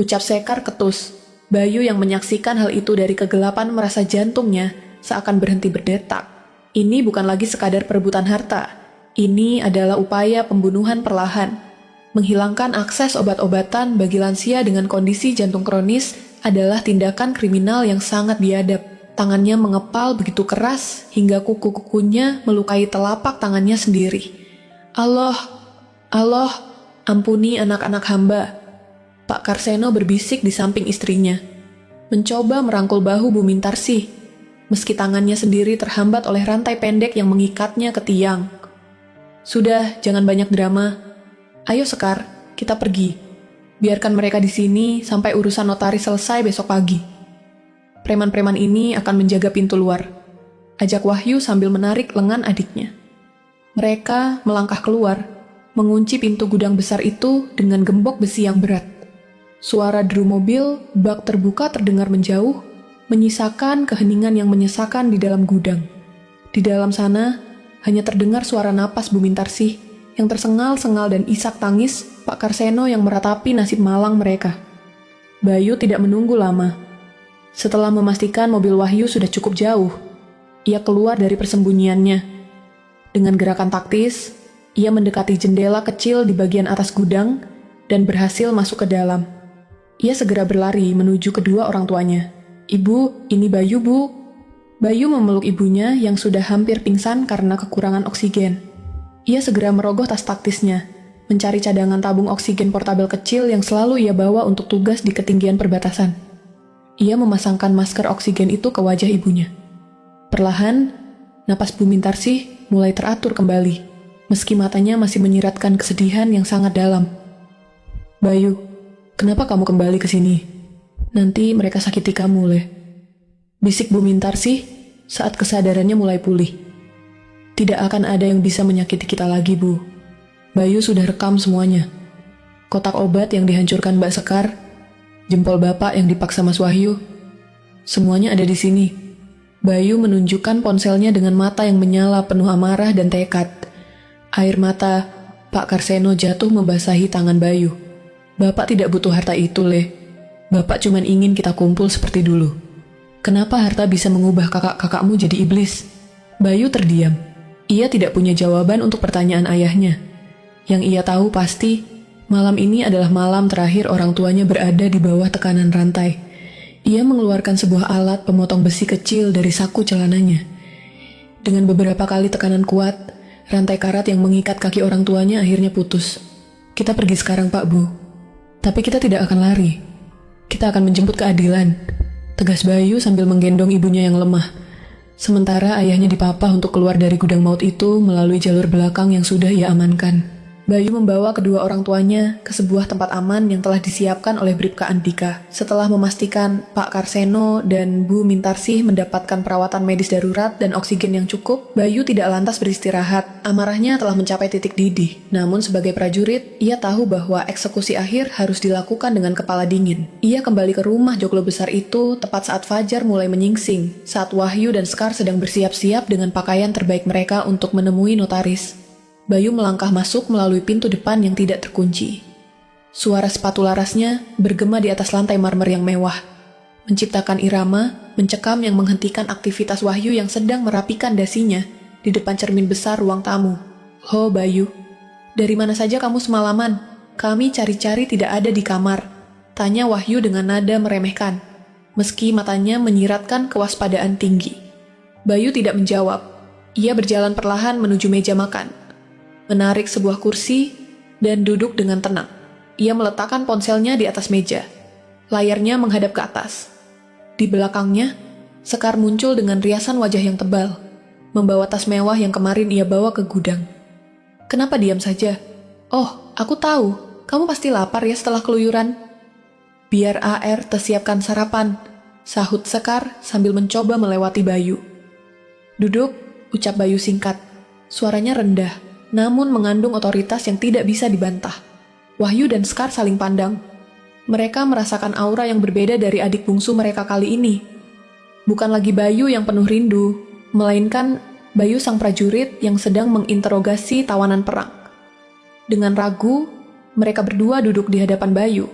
S4: Ucap Sekar ketus. Bayu yang menyaksikan hal itu dari kegelapan merasa jantungnya seakan berhenti berdetak. Ini bukan lagi sekadar perebutan harta. Ini adalah upaya pembunuhan perlahan. Menghilangkan akses obat-obatan bagi lansia dengan kondisi jantung kronis adalah tindakan kriminal yang sangat biadab. Tangannya mengepal begitu keras hingga kuku-kukunya melukai telapak tangannya sendiri. Allah, ampuni anak-anak hamba. Pak Karseno berbisik di samping istrinya. Mencoba merangkul bahu Bu Mintarsih, meski tangannya sendiri terhambat oleh rantai pendek yang mengikatnya ke tiang. Sudah, jangan banyak drama. Ayo Sekar, kita pergi. Biarkan mereka di sini sampai urusan notaris selesai besok pagi. Preman-preman ini akan menjaga pintu luar. Ajak Wahyu sambil menarik lengan adiknya. Mereka melangkah keluar, mengunci pintu gudang besar itu dengan gembok besi yang berat. Suara deru mobil, bak terbuka terdengar menjauh, menyisakan keheningan yang menyesakan di dalam gudang. Di dalam sana, hanya terdengar suara napas Bu Mintarsih yang tersengal-sengal dan isak tangis Pak Karseno yang meratapi nasib malang mereka. Bayu tidak menunggu lama. Setelah memastikan mobil Wahyu sudah cukup jauh, ia keluar dari persembunyiannya. Dengan gerakan taktis, ia mendekati jendela kecil di bagian atas gudang dan berhasil masuk ke dalam. Ia segera berlari menuju kedua orang tuanya. "Ibu, ini Bayu, Bu." Bayu memeluk ibunya yang sudah hampir pingsan karena kekurangan oksigen. Ia segera merogoh tas taktisnya, mencari cadangan tabung oksigen portabel kecil yang selalu ia bawa untuk tugas di ketinggian perbatasan. Ia memasangkan masker oksigen itu ke wajah ibunya. Perlahan, napas Bu Mintarsih mulai teratur kembali, meski matanya masih menyiratkan kesedihan yang sangat dalam. "Bayu, kenapa kamu kembali ke sini? Nanti mereka sakiti kamu, Le." Bisik Bu Mintarsih saat kesadarannya mulai pulih. "Tidak akan ada yang bisa menyakiti kita lagi, Bu. Bayu sudah rekam semuanya. Kotak obat yang dihancurkan Mbak Sekar, jempol Bapak yang dipaksa Mas Wahyu, semuanya ada di sini." Bayu menunjukkan ponselnya dengan mata yang menyala penuh amarah dan tekad. Air mata Pak Karseno jatuh membasahi tangan Bayu. "Bapak tidak butuh harta itu, Le. Bapak cuma ingin kita kumpul seperti dulu. Kenapa harta bisa mengubah kakak-kakakmu jadi iblis?" Bayu terdiam. Ia tidak punya jawaban untuk pertanyaan ayahnya. Yang ia tahu pasti, malam ini adalah malam terakhir orang tuanya berada di bawah tekanan rantai. Ia mengeluarkan sebuah alat pemotong besi kecil dari saku celananya. Dengan beberapa kali tekanan kuat, rantai karat yang mengikat kaki orang tuanya akhirnya putus. "Kita pergi sekarang, Pak, Bu. Tapi kita tidak akan lari. Kita akan menjemput keadilan," tegas Bayu sambil menggendong ibunya yang lemah. Sementara ayahnya dipapah untuk keluar dari gudang maut itu melalui jalur belakang yang sudah ia amankan. Bayu membawa kedua orang tuanya ke sebuah tempat aman yang telah disiapkan oleh Bribka Andika. Setelah memastikan Pak Karseno dan Bu Mintarsih mendapatkan perawatan medis darurat dan oksigen yang cukup, Bayu tidak lantas beristirahat. Amarahnya telah mencapai titik didih. Namun sebagai prajurit, ia tahu bahwa eksekusi akhir harus dilakukan dengan kepala dingin. Ia kembali ke rumah joglo besar itu tepat saat fajar mulai menyingsing, saat Wahyu dan Sekar sedang bersiap-siap dengan pakaian terbaik mereka untuk menemui notaris. Bayu melangkah masuk melalui pintu depan yang tidak terkunci. Suara sepatu larasnya bergema di atas lantai marmer yang mewah, menciptakan irama mencekam yang menghentikan aktivitas Wahyu yang sedang merapikan dasinya di depan cermin besar ruang tamu. "Ho, Bayu, dari mana saja kamu semalaman? Kami cari-cari tidak ada di kamar," tanya Wahyu dengan nada meremehkan, meski matanya menyiratkan kewaspadaan tinggi. Bayu tidak menjawab. Ia berjalan perlahan menuju meja makan, menarik sebuah kursi, dan duduk dengan tenang. Ia meletakkan ponselnya di atas meja. Layarnya menghadap ke atas. Di belakangnya, Sekar muncul dengan riasan wajah yang tebal, membawa tas mewah yang kemarin ia bawa ke gudang. "Kenapa diam saja? Oh, aku tahu. Kamu pasti lapar ya setelah keluyuran." "Biar AR tersiapkan sarapan," sahut Sekar sambil mencoba melewati Bayu. "Duduk," ucap Bayu singkat. Suaranya rendah, namun mengandung otoritas yang tidak bisa dibantah. Wahyu dan Sekar saling pandang. Mereka merasakan aura yang berbeda dari adik bungsu mereka kali ini. Bukan lagi Bayu yang penuh rindu, melainkan Bayu sang prajurit yang sedang menginterogasi tawanan perang. Dengan ragu, mereka berdua duduk di hadapan Bayu.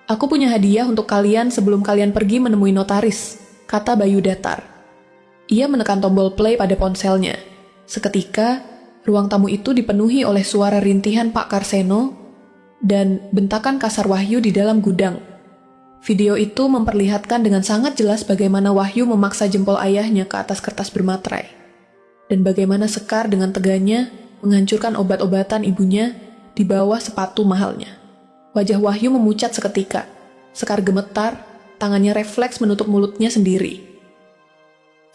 S4: "Aku punya hadiah untuk kalian sebelum kalian pergi menemui notaris," kata Bayu datar. Ia menekan tombol play pada ponselnya. Seketika, ruang tamu itu dipenuhi oleh suara rintihan Pak Karseno dan bentakan kasar Wahyu di dalam gudang. Video itu memperlihatkan dengan sangat jelas bagaimana Wahyu memaksa jempol ayahnya ke atas kertas bermaterai, dan bagaimana Sekar dengan teganya menghancurkan obat-obatan ibunya di bawah sepatu mahalnya. Wajah Wahyu memucat seketika. Sekar gemetar, tangannya refleks menutup mulutnya sendiri.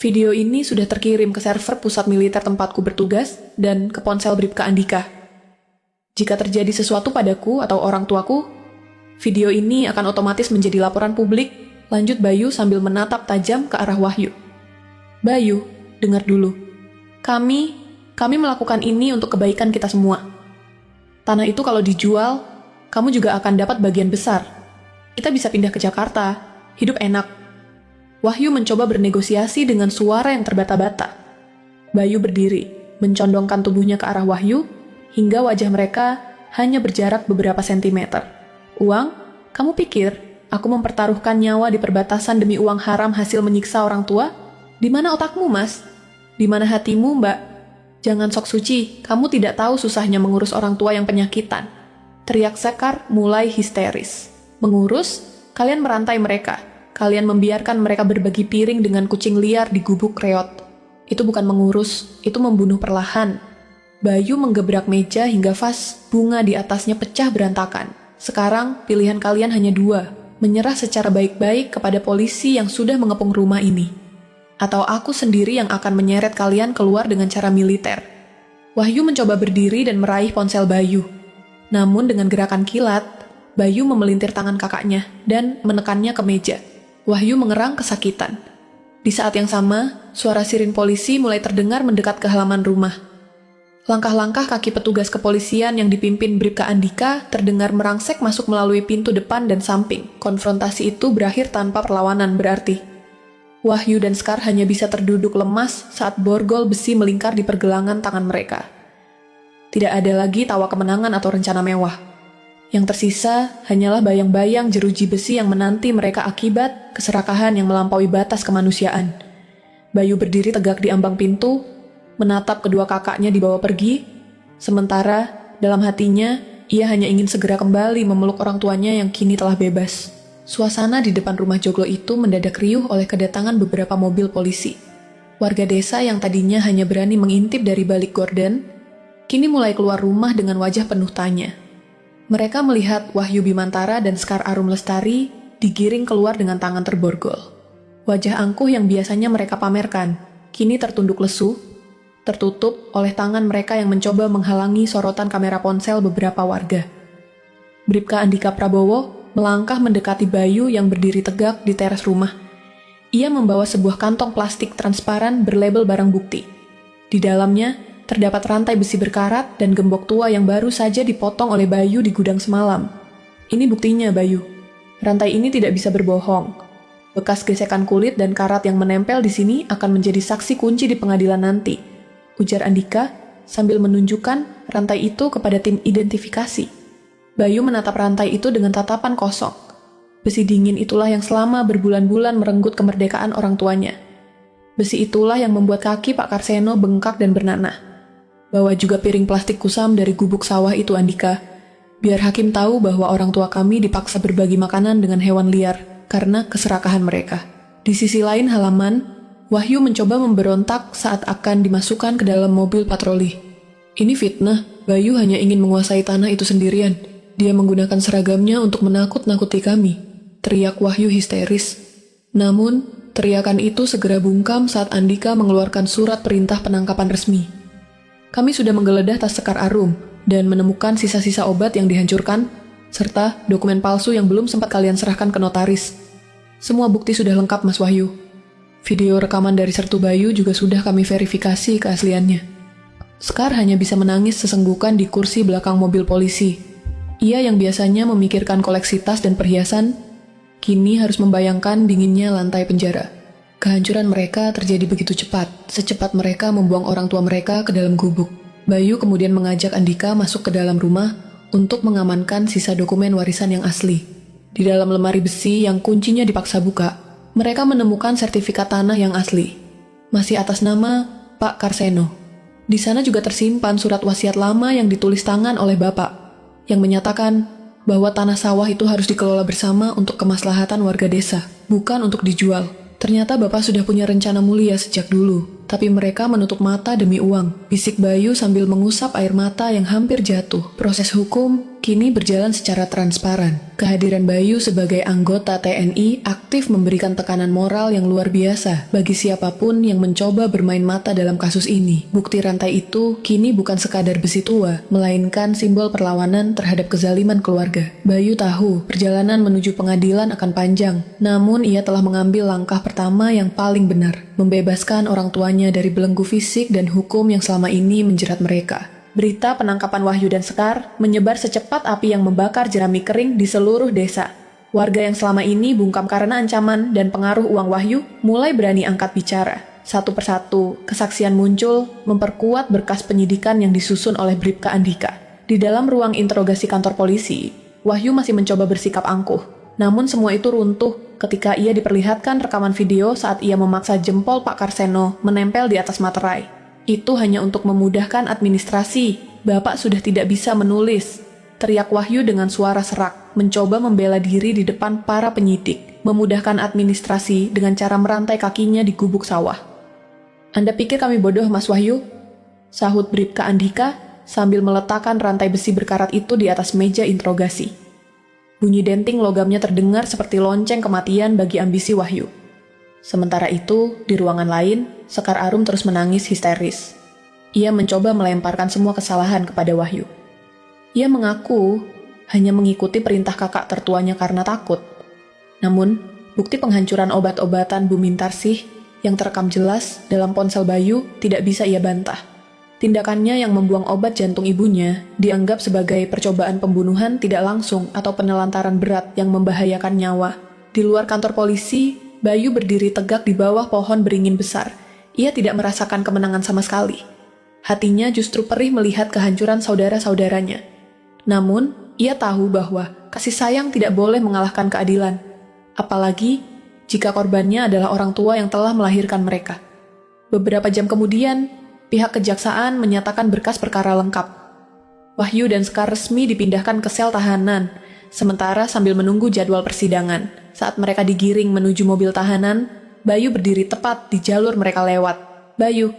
S4: Video ini sudah terkirim ke server pusat militer tempatku bertugas dan ke ponsel Bribka Andika. Jika terjadi sesuatu padaku atau orang tuaku, video ini akan otomatis menjadi laporan publik, lanjut Bayu sambil menatap tajam ke arah Wahyu. "Bayu, dengar dulu. Kami melakukan ini untuk kebaikan kita semua. Tanah itu kalau dijual, kamu juga akan dapat bagian besar. Kita bisa pindah ke Jakarta, hidup enak." Wahyu mencoba bernegosiasi dengan suara yang terbata-bata. Bayu berdiri, mencondongkan tubuhnya ke arah Wahyu, hingga wajah mereka hanya berjarak beberapa sentimeter. "Uang? Kamu pikir aku mempertaruhkan nyawa di perbatasan demi uang haram hasil menyiksa orang tua? Di mana otakmu, Mas? Di mana hatimu, Mbak? Jangan sok suci, kamu tidak tahu susahnya mengurus orang tua yang penyakitan." Teriak Sekar mulai histeris. "Mengurus? Kalian merantai mereka. Kalian membiarkan mereka berbagi piring dengan kucing liar di gubuk reot. Itu bukan mengurus, itu membunuh perlahan." Bayu menggebrak meja hingga vas bunga di atasnya pecah berantakan. "Sekarang pilihan kalian hanya dua, menyerah secara baik-baik kepada polisi yang sudah mengepung rumah ini. Atau aku sendiri yang akan menyeret kalian keluar dengan cara militer." Wahyu mencoba berdiri dan meraih ponsel Bayu. Namun dengan gerakan kilat, Bayu memelintir tangan kakaknya dan menekannya ke meja. Wahyu mengerang kesakitan. Di saat yang sama, suara sirin polisi mulai terdengar mendekat ke halaman rumah. Langkah-langkah kaki petugas kepolisian yang dipimpin Bribka Andika terdengar merangsek masuk melalui pintu depan dan samping. Konfrontasi itu berakhir tanpa perlawanan berarti. Wahyu dan Sekar hanya bisa terduduk lemas saat borgol besi melingkar di pergelangan tangan mereka. Tidak ada lagi tawa kemenangan atau rencana mewah. Yang tersisa hanyalah bayang-bayang jeruji besi yang menanti mereka akibat keserakahan yang melampaui batas kemanusiaan. Bayu berdiri tegak di ambang pintu, menatap kedua kakaknya dibawa pergi, sementara dalam hatinya ia hanya ingin segera kembali memeluk orang tuanya yang kini telah bebas. Suasana di depan rumah joglo itu mendadak riuh oleh kedatangan beberapa mobil polisi. Warga desa yang tadinya hanya berani mengintip dari balik gorden, kini mulai keluar rumah dengan wajah penuh tanya. Mereka melihat Wahyu Bimantara dan Sekar Arum Lestari digiring keluar dengan tangan terborgol. Wajah angkuh yang biasanya mereka pamerkan, kini tertunduk lesu, tertutup oleh tangan mereka yang mencoba menghalangi sorotan kamera ponsel beberapa warga. Bribka Andika Prabowo melangkah mendekati Bayu yang berdiri tegak di teras rumah. Ia membawa sebuah kantong plastik transparan berlabel barang bukti. Di dalamnya terdapat rantai besi berkarat dan gembok tua yang baru saja dipotong oleh Bayu di gudang semalam. "Ini buktinya, Bayu. Rantai ini tidak bisa berbohong. Bekas gesekan kulit dan karat yang menempel di sini akan menjadi saksi kunci di pengadilan nanti," ujar Andika sambil menunjukkan rantai itu kepada tim identifikasi. Bayu menatap rantai itu dengan tatapan kosong. Besi dingin itulah yang selama berbulan-bulan merenggut kemerdekaan orang tuanya. Besi itulah yang membuat kaki Pak Karseno bengkak dan bernanah. "Bawa juga piring plastik kusam dari gubuk sawah itu, Andika. Biar hakim tahu bahwa orang tua kami dipaksa berbagi makanan dengan hewan liar karena keserakahan mereka." Di sisi lain halaman, Wahyu mencoba memberontak saat akan dimasukkan ke dalam mobil patroli. "Ini fitnah, Bayu hanya ingin menguasai tanah itu sendirian. Dia menggunakan seragamnya untuk menakut-nakuti kami," teriak Wahyu histeris. Namun, teriakan itu segera bungkam saat Andika mengeluarkan surat perintah penangkapan resmi. "Kami sudah menggeledah tas Sekar Arum dan menemukan sisa-sisa obat yang dihancurkan, serta dokumen palsu yang belum sempat kalian serahkan ke notaris. Semua bukti sudah lengkap, Mas Wahyu. Video rekaman dari Sertu Bayu juga sudah kami verifikasi keasliannya." Sekar hanya bisa menangis sesenggukan di kursi belakang mobil polisi. Ia yang biasanya memikirkan koleksi tas dan perhiasan, kini harus membayangkan dinginnya lantai penjara. Kehancuran mereka terjadi begitu cepat, secepat mereka membuang orang tua mereka ke dalam gubuk. Bayu kemudian mengajak Andika masuk ke dalam rumah untuk mengamankan sisa dokumen warisan yang asli. Di dalam lemari besi yang kuncinya dipaksa buka, mereka menemukan sertifikat tanah yang asli. Masih atas nama Pak Karseno. Di sana juga tersimpan surat wasiat lama yang ditulis tangan oleh Bapak, yang menyatakan bahwa tanah sawah itu harus dikelola bersama untuk kemaslahatan warga desa, bukan untuk dijual. Ternyata Bapak sudah punya rencana mulia sejak dulu, tapi mereka menutup mata demi uang, bisik Bayu sambil mengusap air mata yang hampir jatuh. Proses hukum kini berjalan secara transparan. Kehadiran Bayu sebagai anggota TNI aktif memberikan tekanan moral yang luar biasa bagi siapapun yang mencoba bermain mata dalam kasus ini. Bukti rantai itu kini bukan sekadar besi tua, melainkan simbol perlawanan terhadap kezaliman keluarga. Bayu tahu perjalanan menuju pengadilan akan panjang, namun ia telah mengambil langkah pertama yang paling benar, membebaskan orang tuanya dari belenggu fisik dan hukum yang selama ini menjerat mereka. Berita penangkapan Wahyu dan Sekar menyebar secepat api yang membakar jerami kering di seluruh desa. Warga yang selama ini bungkam karena ancaman dan pengaruh uang Wahyu mulai berani angkat bicara. Satu persatu, kesaksian muncul memperkuat berkas penyidikan yang disusun oleh Bribka Andika. Di dalam ruang interogasi kantor polisi, Wahyu masih mencoba bersikap angkuh. Namun semua itu runtuh ketika ia diperlihatkan rekaman video saat ia memaksa jempol Pak Karseno menempel di atas materai. Itu hanya untuk memudahkan administrasi. Bapak sudah tidak bisa menulis. Teriak Wahyu dengan suara serak, mencoba membela diri di depan para penyidik, memudahkan administrasi dengan cara merantai kakinya di gubuk sawah. Anda pikir kami bodoh, Mas Wahyu? Sahut Bribka Andika sambil meletakkan rantai besi berkarat itu di atas meja interogasi. Bunyi denting logamnya terdengar seperti lonceng kematian bagi ambisi Wahyu. Sementara itu, di ruangan lain, Sekar Arum terus menangis histeris. Ia mencoba melemparkan semua kesalahan kepada Wahyu. Ia mengaku hanya mengikuti perintah kakak tertuanya karena takut. Namun, bukti penghancuran obat-obatan Bu Mintarsih yang terekam jelas dalam ponsel Bayu tidak bisa ia bantah. Tindakannya yang membuang obat jantung ibunya dianggap sebagai percobaan pembunuhan tidak langsung atau penelantaran berat yang membahayakan nyawa. Di luar kantor polisi, Bayu berdiri tegak di bawah pohon beringin besar. Ia tidak merasakan kemenangan sama sekali. Hatinya justru perih melihat kehancuran saudara-saudaranya. Namun, ia tahu bahwa kasih sayang tidak boleh mengalahkan keadilan. Apalagi jika korbannya adalah orang tua yang telah melahirkan mereka. Beberapa jam kemudian, pihak kejaksaan menyatakan berkas perkara lengkap. Wahyu dan Sekar resmi dipindahkan ke sel tahanan, sementara sambil menunggu jadwal persidangan. Saat mereka digiring menuju mobil tahanan, Bayu berdiri tepat di jalur mereka lewat. Bayu,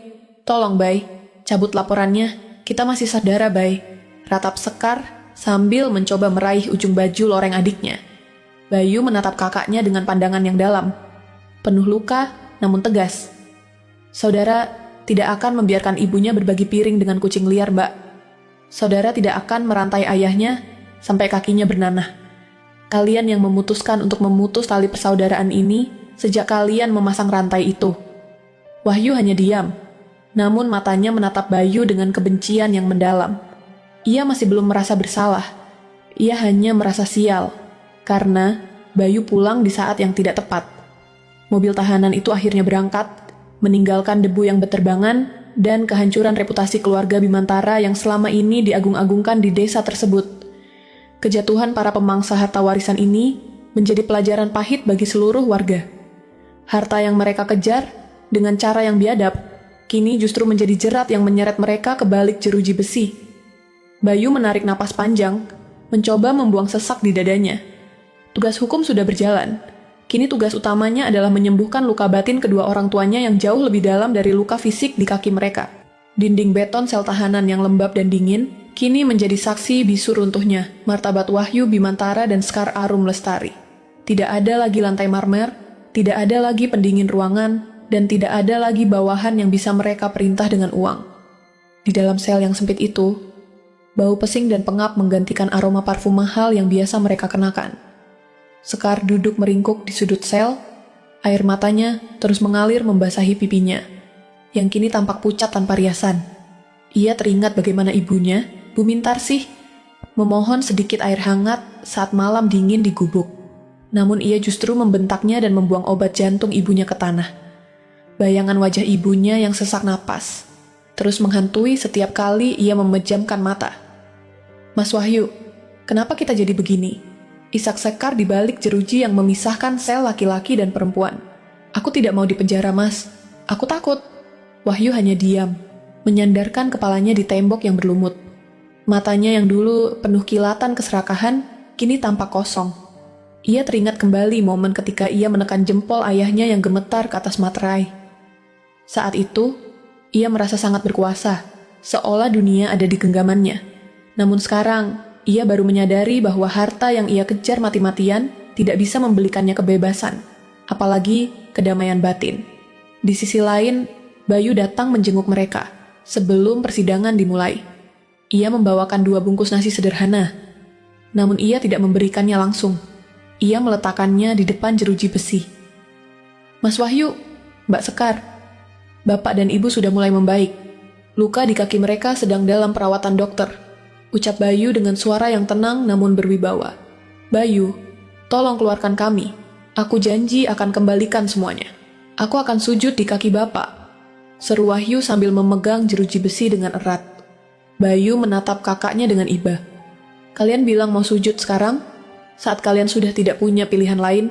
S4: tolong Bay, cabut laporannya, kita masih saudara Bay. Ratap Sekar sambil mencoba meraih ujung baju loreng adiknya. Bayu menatap kakaknya dengan pandangan yang dalam. Penuh luka, namun tegas. Saudara tidak akan membiarkan ibunya berbagi piring dengan kucing liar, Mbak. Saudara tidak akan merantai ayahnya sampai kakinya bernanah. Kalian yang memutuskan untuk memutus tali persaudaraan ini sejak kalian memasang rantai itu. Wahyu hanya diam, namun matanya menatap Bayu dengan kebencian yang mendalam. Ia masih belum merasa bersalah. Ia hanya merasa sial, karena Bayu pulang di saat yang tidak tepat. Mobil tahanan itu akhirnya berangkat, meninggalkan debu yang berterbangan dan kehancuran reputasi keluarga Bimantara yang selama ini diagung-agungkan di desa tersebut. Kejatuhan para pemangsa harta warisan ini menjadi pelajaran pahit bagi seluruh warga. Harta yang mereka kejar dengan cara yang biadab, kini justru menjadi jerat yang menyeret mereka ke balik jeruji besi. Bayu menarik napas panjang, mencoba membuang sesak di dadanya. Tugas hukum sudah berjalan. Kini tugas utamanya adalah menyembuhkan luka batin kedua orang tuanya yang jauh lebih dalam dari luka fisik di kaki mereka. Dinding beton sel tahanan yang lembab dan dingin kini menjadi saksi bisu runtuhnya martabat Wahyu Bimantara dan Sekar Arum Lestari. Tidak ada lagi lantai marmer, tidak ada lagi pendingin ruangan, dan tidak ada lagi bawahan yang bisa mereka perintah dengan uang. Di dalam sel yang sempit itu, bau pesing dan pengap menggantikan aroma parfum mahal yang biasa mereka kenakan. Sekar duduk meringkuk di sudut sel, air matanya terus mengalir membasahi pipinya, yang kini tampak pucat tanpa riasan. Ia teringat bagaimana ibunya, Bu Mintarsih, memohon sedikit air hangat saat malam dingin di gubuk. Namun ia justru membentaknya dan membuang obat jantung ibunya ke tanah. Bayangan wajah ibunya yang sesak napas, terus menghantui setiap kali ia memejamkan mata. Mas Wahyu, kenapa kita jadi begini? Isak Sekar di balik jeruji yang memisahkan sel laki-laki dan perempuan. Aku tidak mau dipenjara, Mas. Aku takut. Wahyu hanya diam, menyandarkan kepalanya di tembok yang berlumut. Matanya yang dulu penuh kilatan keserakahan, kini tampak kosong. Ia teringat kembali momen ketika ia menekan jempol ayahnya yang gemetar ke atas materai. Saat itu, ia merasa sangat berkuasa, seolah dunia ada di genggamannya. Namun sekarang, ia baru menyadari bahwa harta yang ia kejar mati-matian tidak bisa membelikannya kebebasan, apalagi kedamaian batin. Di sisi lain, Bayu datang menjenguk mereka sebelum persidangan dimulai. Ia membawakan 2 bungkus nasi sederhana, namun ia tidak memberikannya langsung. Ia meletakkannya di depan jeruji besi. Mas Wahyu, Mbak Sekar, Bapak dan Ibu sudah mulai membaik. Luka di kaki mereka sedang dalam perawatan dokter, ucap Bayu dengan suara yang tenang namun berwibawa. Bayu, tolong keluarkan kami. Aku janji akan kembalikan semuanya. Aku akan sujud di kaki Bapak, seru Wahyu sambil memegang jeruji besi dengan erat. Bayu menatap kakaknya dengan iba. Kalian bilang mau sujud sekarang? Saat kalian sudah tidak punya pilihan lain?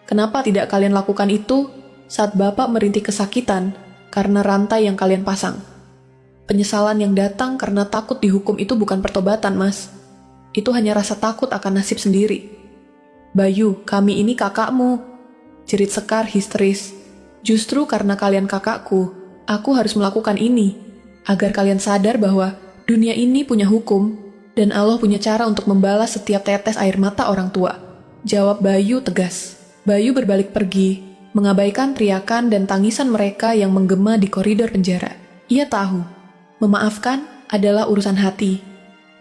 S4: Kenapa tidak kalian lakukan itu saat Bapak merintih kesakitan karena rantai yang kalian pasang? Penyesalan yang datang karena takut dihukum itu bukan pertobatan, Mas. Itu hanya rasa takut akan nasib sendiri. Bayu, kami ini kakakmu, jerit Sekar histeris. Justru karena kalian kakakku, aku harus melakukan ini, agar kalian sadar bahwa dunia ini punya hukum, dan Allah punya cara untuk membalas setiap tetes air mata orang tua. Jawab Bayu tegas. Bayu berbalik pergi, mengabaikan teriakan dan tangisan mereka yang menggema di koridor penjara. Ia tahu, memaafkan adalah urusan hati.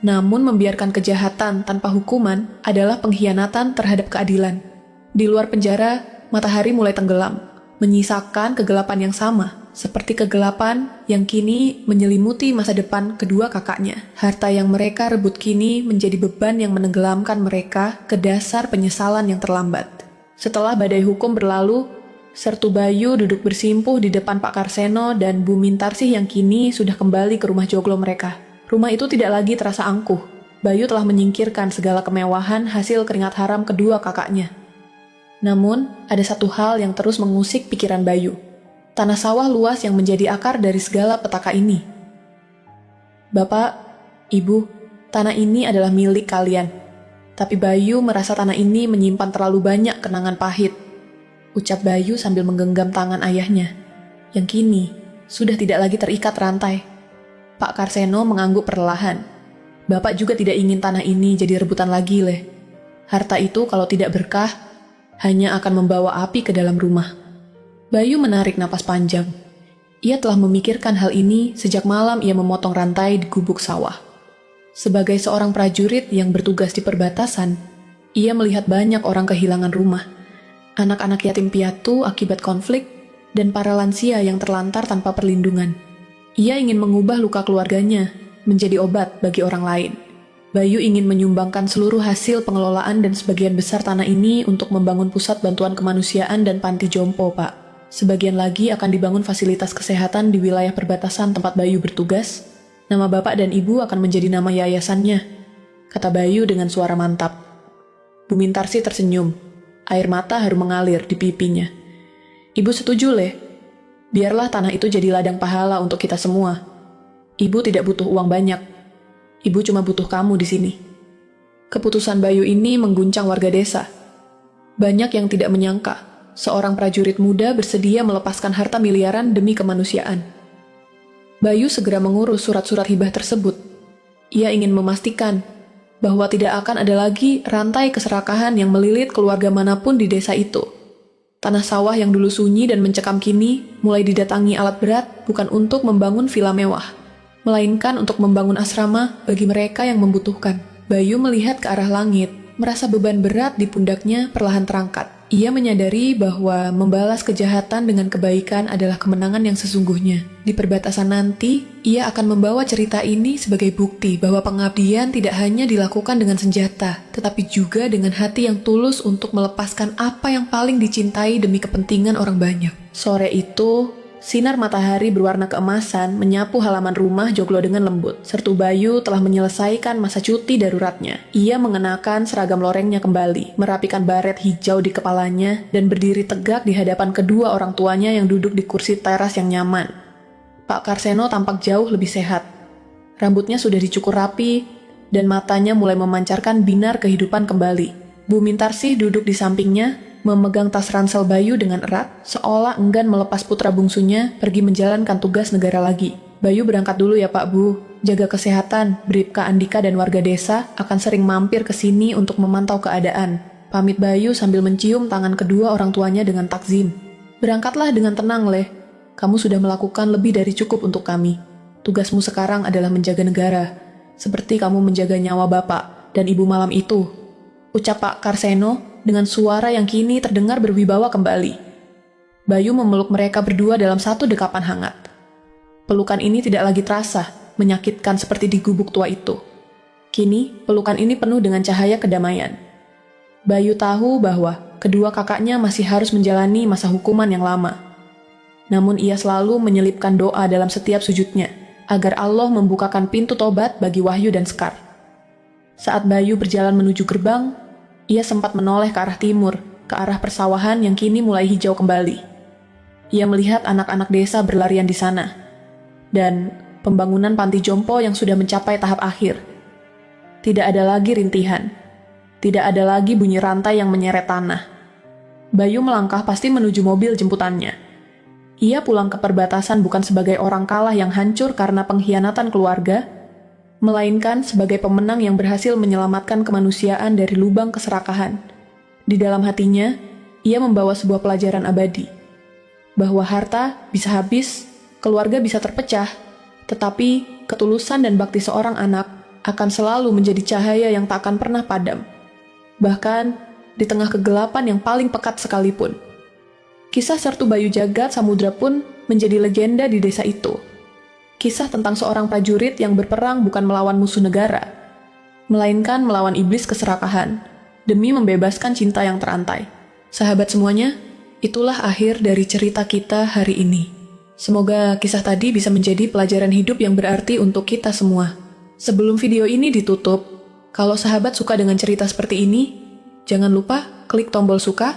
S4: Namun membiarkan kejahatan tanpa hukuman adalah pengkhianatan terhadap keadilan. Di luar penjara, matahari mulai tenggelam, menyisakan kegelapan yang sama, seperti kegelapan yang kini menyelimuti masa depan kedua kakaknya. Harta yang mereka rebut kini menjadi beban yang menenggelamkan mereka ke dasar penyesalan yang terlambat. Setelah badai hukum berlalu, Sertu Bayu duduk bersimpuh di depan Pak Karseno dan Bu Mintarsih yang kini sudah kembali ke rumah joglo mereka. Rumah itu tidak lagi terasa angkuh. Bayu telah menyingkirkan segala kemewahan hasil keringat haram kedua kakaknya. Namun, ada satu hal yang terus mengusik pikiran Bayu. Tanah sawah luas yang menjadi akar dari segala petaka ini. Bapak, Ibu, tanah ini adalah milik kalian. Tapi Bayu merasa tanah ini menyimpan terlalu banyak kenangan pahit. Ucap Bayu sambil menggenggam tangan ayahnya, yang kini sudah tidak lagi terikat rantai. Pak Karseno mengangguk perlahan. Bapak juga tidak ingin tanah ini jadi rebutan lagi, Leh. Harta itu kalau tidak berkah, hanya akan membawa api ke dalam rumah. Bayu menarik napas panjang. Ia telah memikirkan hal ini sejak malam ia memotong rantai di gubuk sawah. Sebagai seorang prajurit yang bertugas di perbatasan, ia melihat banyak orang kehilangan rumah. Anak-anak yatim piatu akibat konflik, dan para lansia yang terlantar tanpa perlindungan. Ia ingin mengubah luka keluarganya menjadi obat bagi orang lain. Bayu ingin menyumbangkan seluruh hasil pengelolaan dan sebagian besar tanah ini untuk membangun pusat bantuan kemanusiaan dan panti jompo, Pak. Sebagian lagi akan dibangun fasilitas kesehatan di wilayah perbatasan tempat Bayu bertugas. Nama Bapak dan Ibu akan menjadi nama yayasannya, kata Bayu dengan suara mantap. Bu Mintarsih tersenyum. Air mata harum mengalir di pipinya. Ibu setuju, Leh. Biarlah tanah itu jadi ladang pahala untuk kita semua. Ibu tidak butuh uang banyak. Ibu cuma butuh kamu di sini. Keputusan Bayu ini mengguncang warga desa. Banyak yang tidak menyangka seorang prajurit muda bersedia melepaskan harta miliaran demi kemanusiaan. Bayu segera mengurus surat-surat hibah tersebut. Ia ingin memastikan bahwa tidak akan ada lagi rantai keserakahan yang melilit keluarga manapun di desa itu. Tanah sawah yang dulu sunyi dan mencekam kini mulai didatangi alat berat bukan untuk membangun vila mewah, melainkan untuk membangun asrama bagi mereka yang membutuhkan. Bayu melihat ke arah langit, merasa beban berat di pundaknya perlahan terangkat. Ia menyadari bahwa membalas kejahatan dengan kebaikan adalah kemenangan yang sesungguhnya. Di perbatasan nanti, ia akan membawa cerita ini sebagai bukti bahwa pengabdian tidak hanya dilakukan dengan senjata, tetapi juga dengan hati yang tulus untuk melepaskan apa yang paling dicintai demi kepentingan orang banyak. Sore itu, sinar matahari berwarna keemasan menyapu halaman rumah Joglo dengan lembut. Sertu Bayu telah menyelesaikan masa cuti daruratnya. Ia mengenakan seragam lorengnya kembali, merapikan baret hijau di kepalanya, dan berdiri tegak di hadapan kedua orang tuanya yang duduk di kursi teras yang nyaman. Pak Karseno tampak jauh lebih sehat. Rambutnya sudah dicukur rapi, dan matanya mulai memancarkan binar kehidupan kembali. Bu Mintarsih duduk di sampingnya, memegang tas ransel Bayu dengan erat, seolah enggan melepas putra bungsunya pergi menjalankan tugas negara lagi. Bayu berangkat dulu ya Pak Bu. Jaga kesehatan, Bribka Andika dan warga desa akan sering mampir ke sini untuk memantau keadaan. Pamit Bayu sambil mencium tangan kedua orang tuanya dengan takzim. Berangkatlah dengan tenang, Leh. Kamu sudah melakukan lebih dari cukup untuk kami. Tugasmu sekarang adalah menjaga negara, seperti kamu menjaga nyawa Bapak dan Ibu malam itu. Ucap Pak Karseno dengan suara yang kini terdengar berwibawa kembali. Bayu memeluk mereka berdua dalam satu dekapan hangat. Pelukan ini tidak lagi terasa, menyakitkan seperti di gubuk tua itu. Kini, pelukan ini penuh dengan cahaya kedamaian. Bayu tahu bahwa kedua kakaknya masih harus menjalani masa hukuman yang lama. Namun ia selalu menyelipkan doa dalam setiap sujudnya, agar Allah membukakan pintu tobat bagi Wahyu dan Sekar. Saat Bayu berjalan menuju gerbang, ia sempat menoleh ke arah timur, ke arah persawahan yang kini mulai hijau kembali. Ia melihat anak-anak desa berlarian di sana, dan pembangunan panti jompo yang sudah mencapai tahap akhir. Tidak ada lagi rintihan, tidak ada lagi bunyi rantai yang menyeret tanah. Bayu melangkah pasti menuju mobil jemputannya. Ia pulang ke perbatasan bukan sebagai orang kalah yang hancur karena pengkhianatan keluarga, melainkan sebagai pemenang yang berhasil menyelamatkan kemanusiaan dari lubang keserakahan. Di dalam hatinya, ia membawa sebuah pelajaran abadi, bahwa harta bisa habis, keluarga bisa terpecah, tetapi ketulusan dan bakti seorang anak akan selalu menjadi cahaya yang tak akan pernah padam, bahkan di tengah kegelapan yang paling pekat sekalipun. Kisah Sertu Bayu Jagat Samudra pun menjadi legenda di desa itu. Kisah tentang seorang prajurit yang berperang bukan melawan musuh negara, melainkan melawan iblis keserakahan, demi membebaskan cinta yang terantai. Sahabat semuanya, itulah akhir dari cerita kita hari ini. Semoga kisah tadi bisa menjadi pelajaran hidup yang berarti untuk kita semua. Sebelum video ini ditutup, kalau sahabat suka dengan cerita seperti ini, jangan lupa klik tombol suka,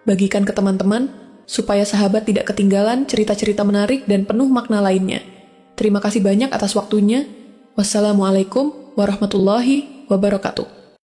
S4: bagikan ke teman-teman, supaya sahabat tidak ketinggalan cerita-cerita menarik dan penuh makna lainnya. Terima kasih banyak atas waktunya. Wassalamualaikum warahmatullahi wabarakatuh.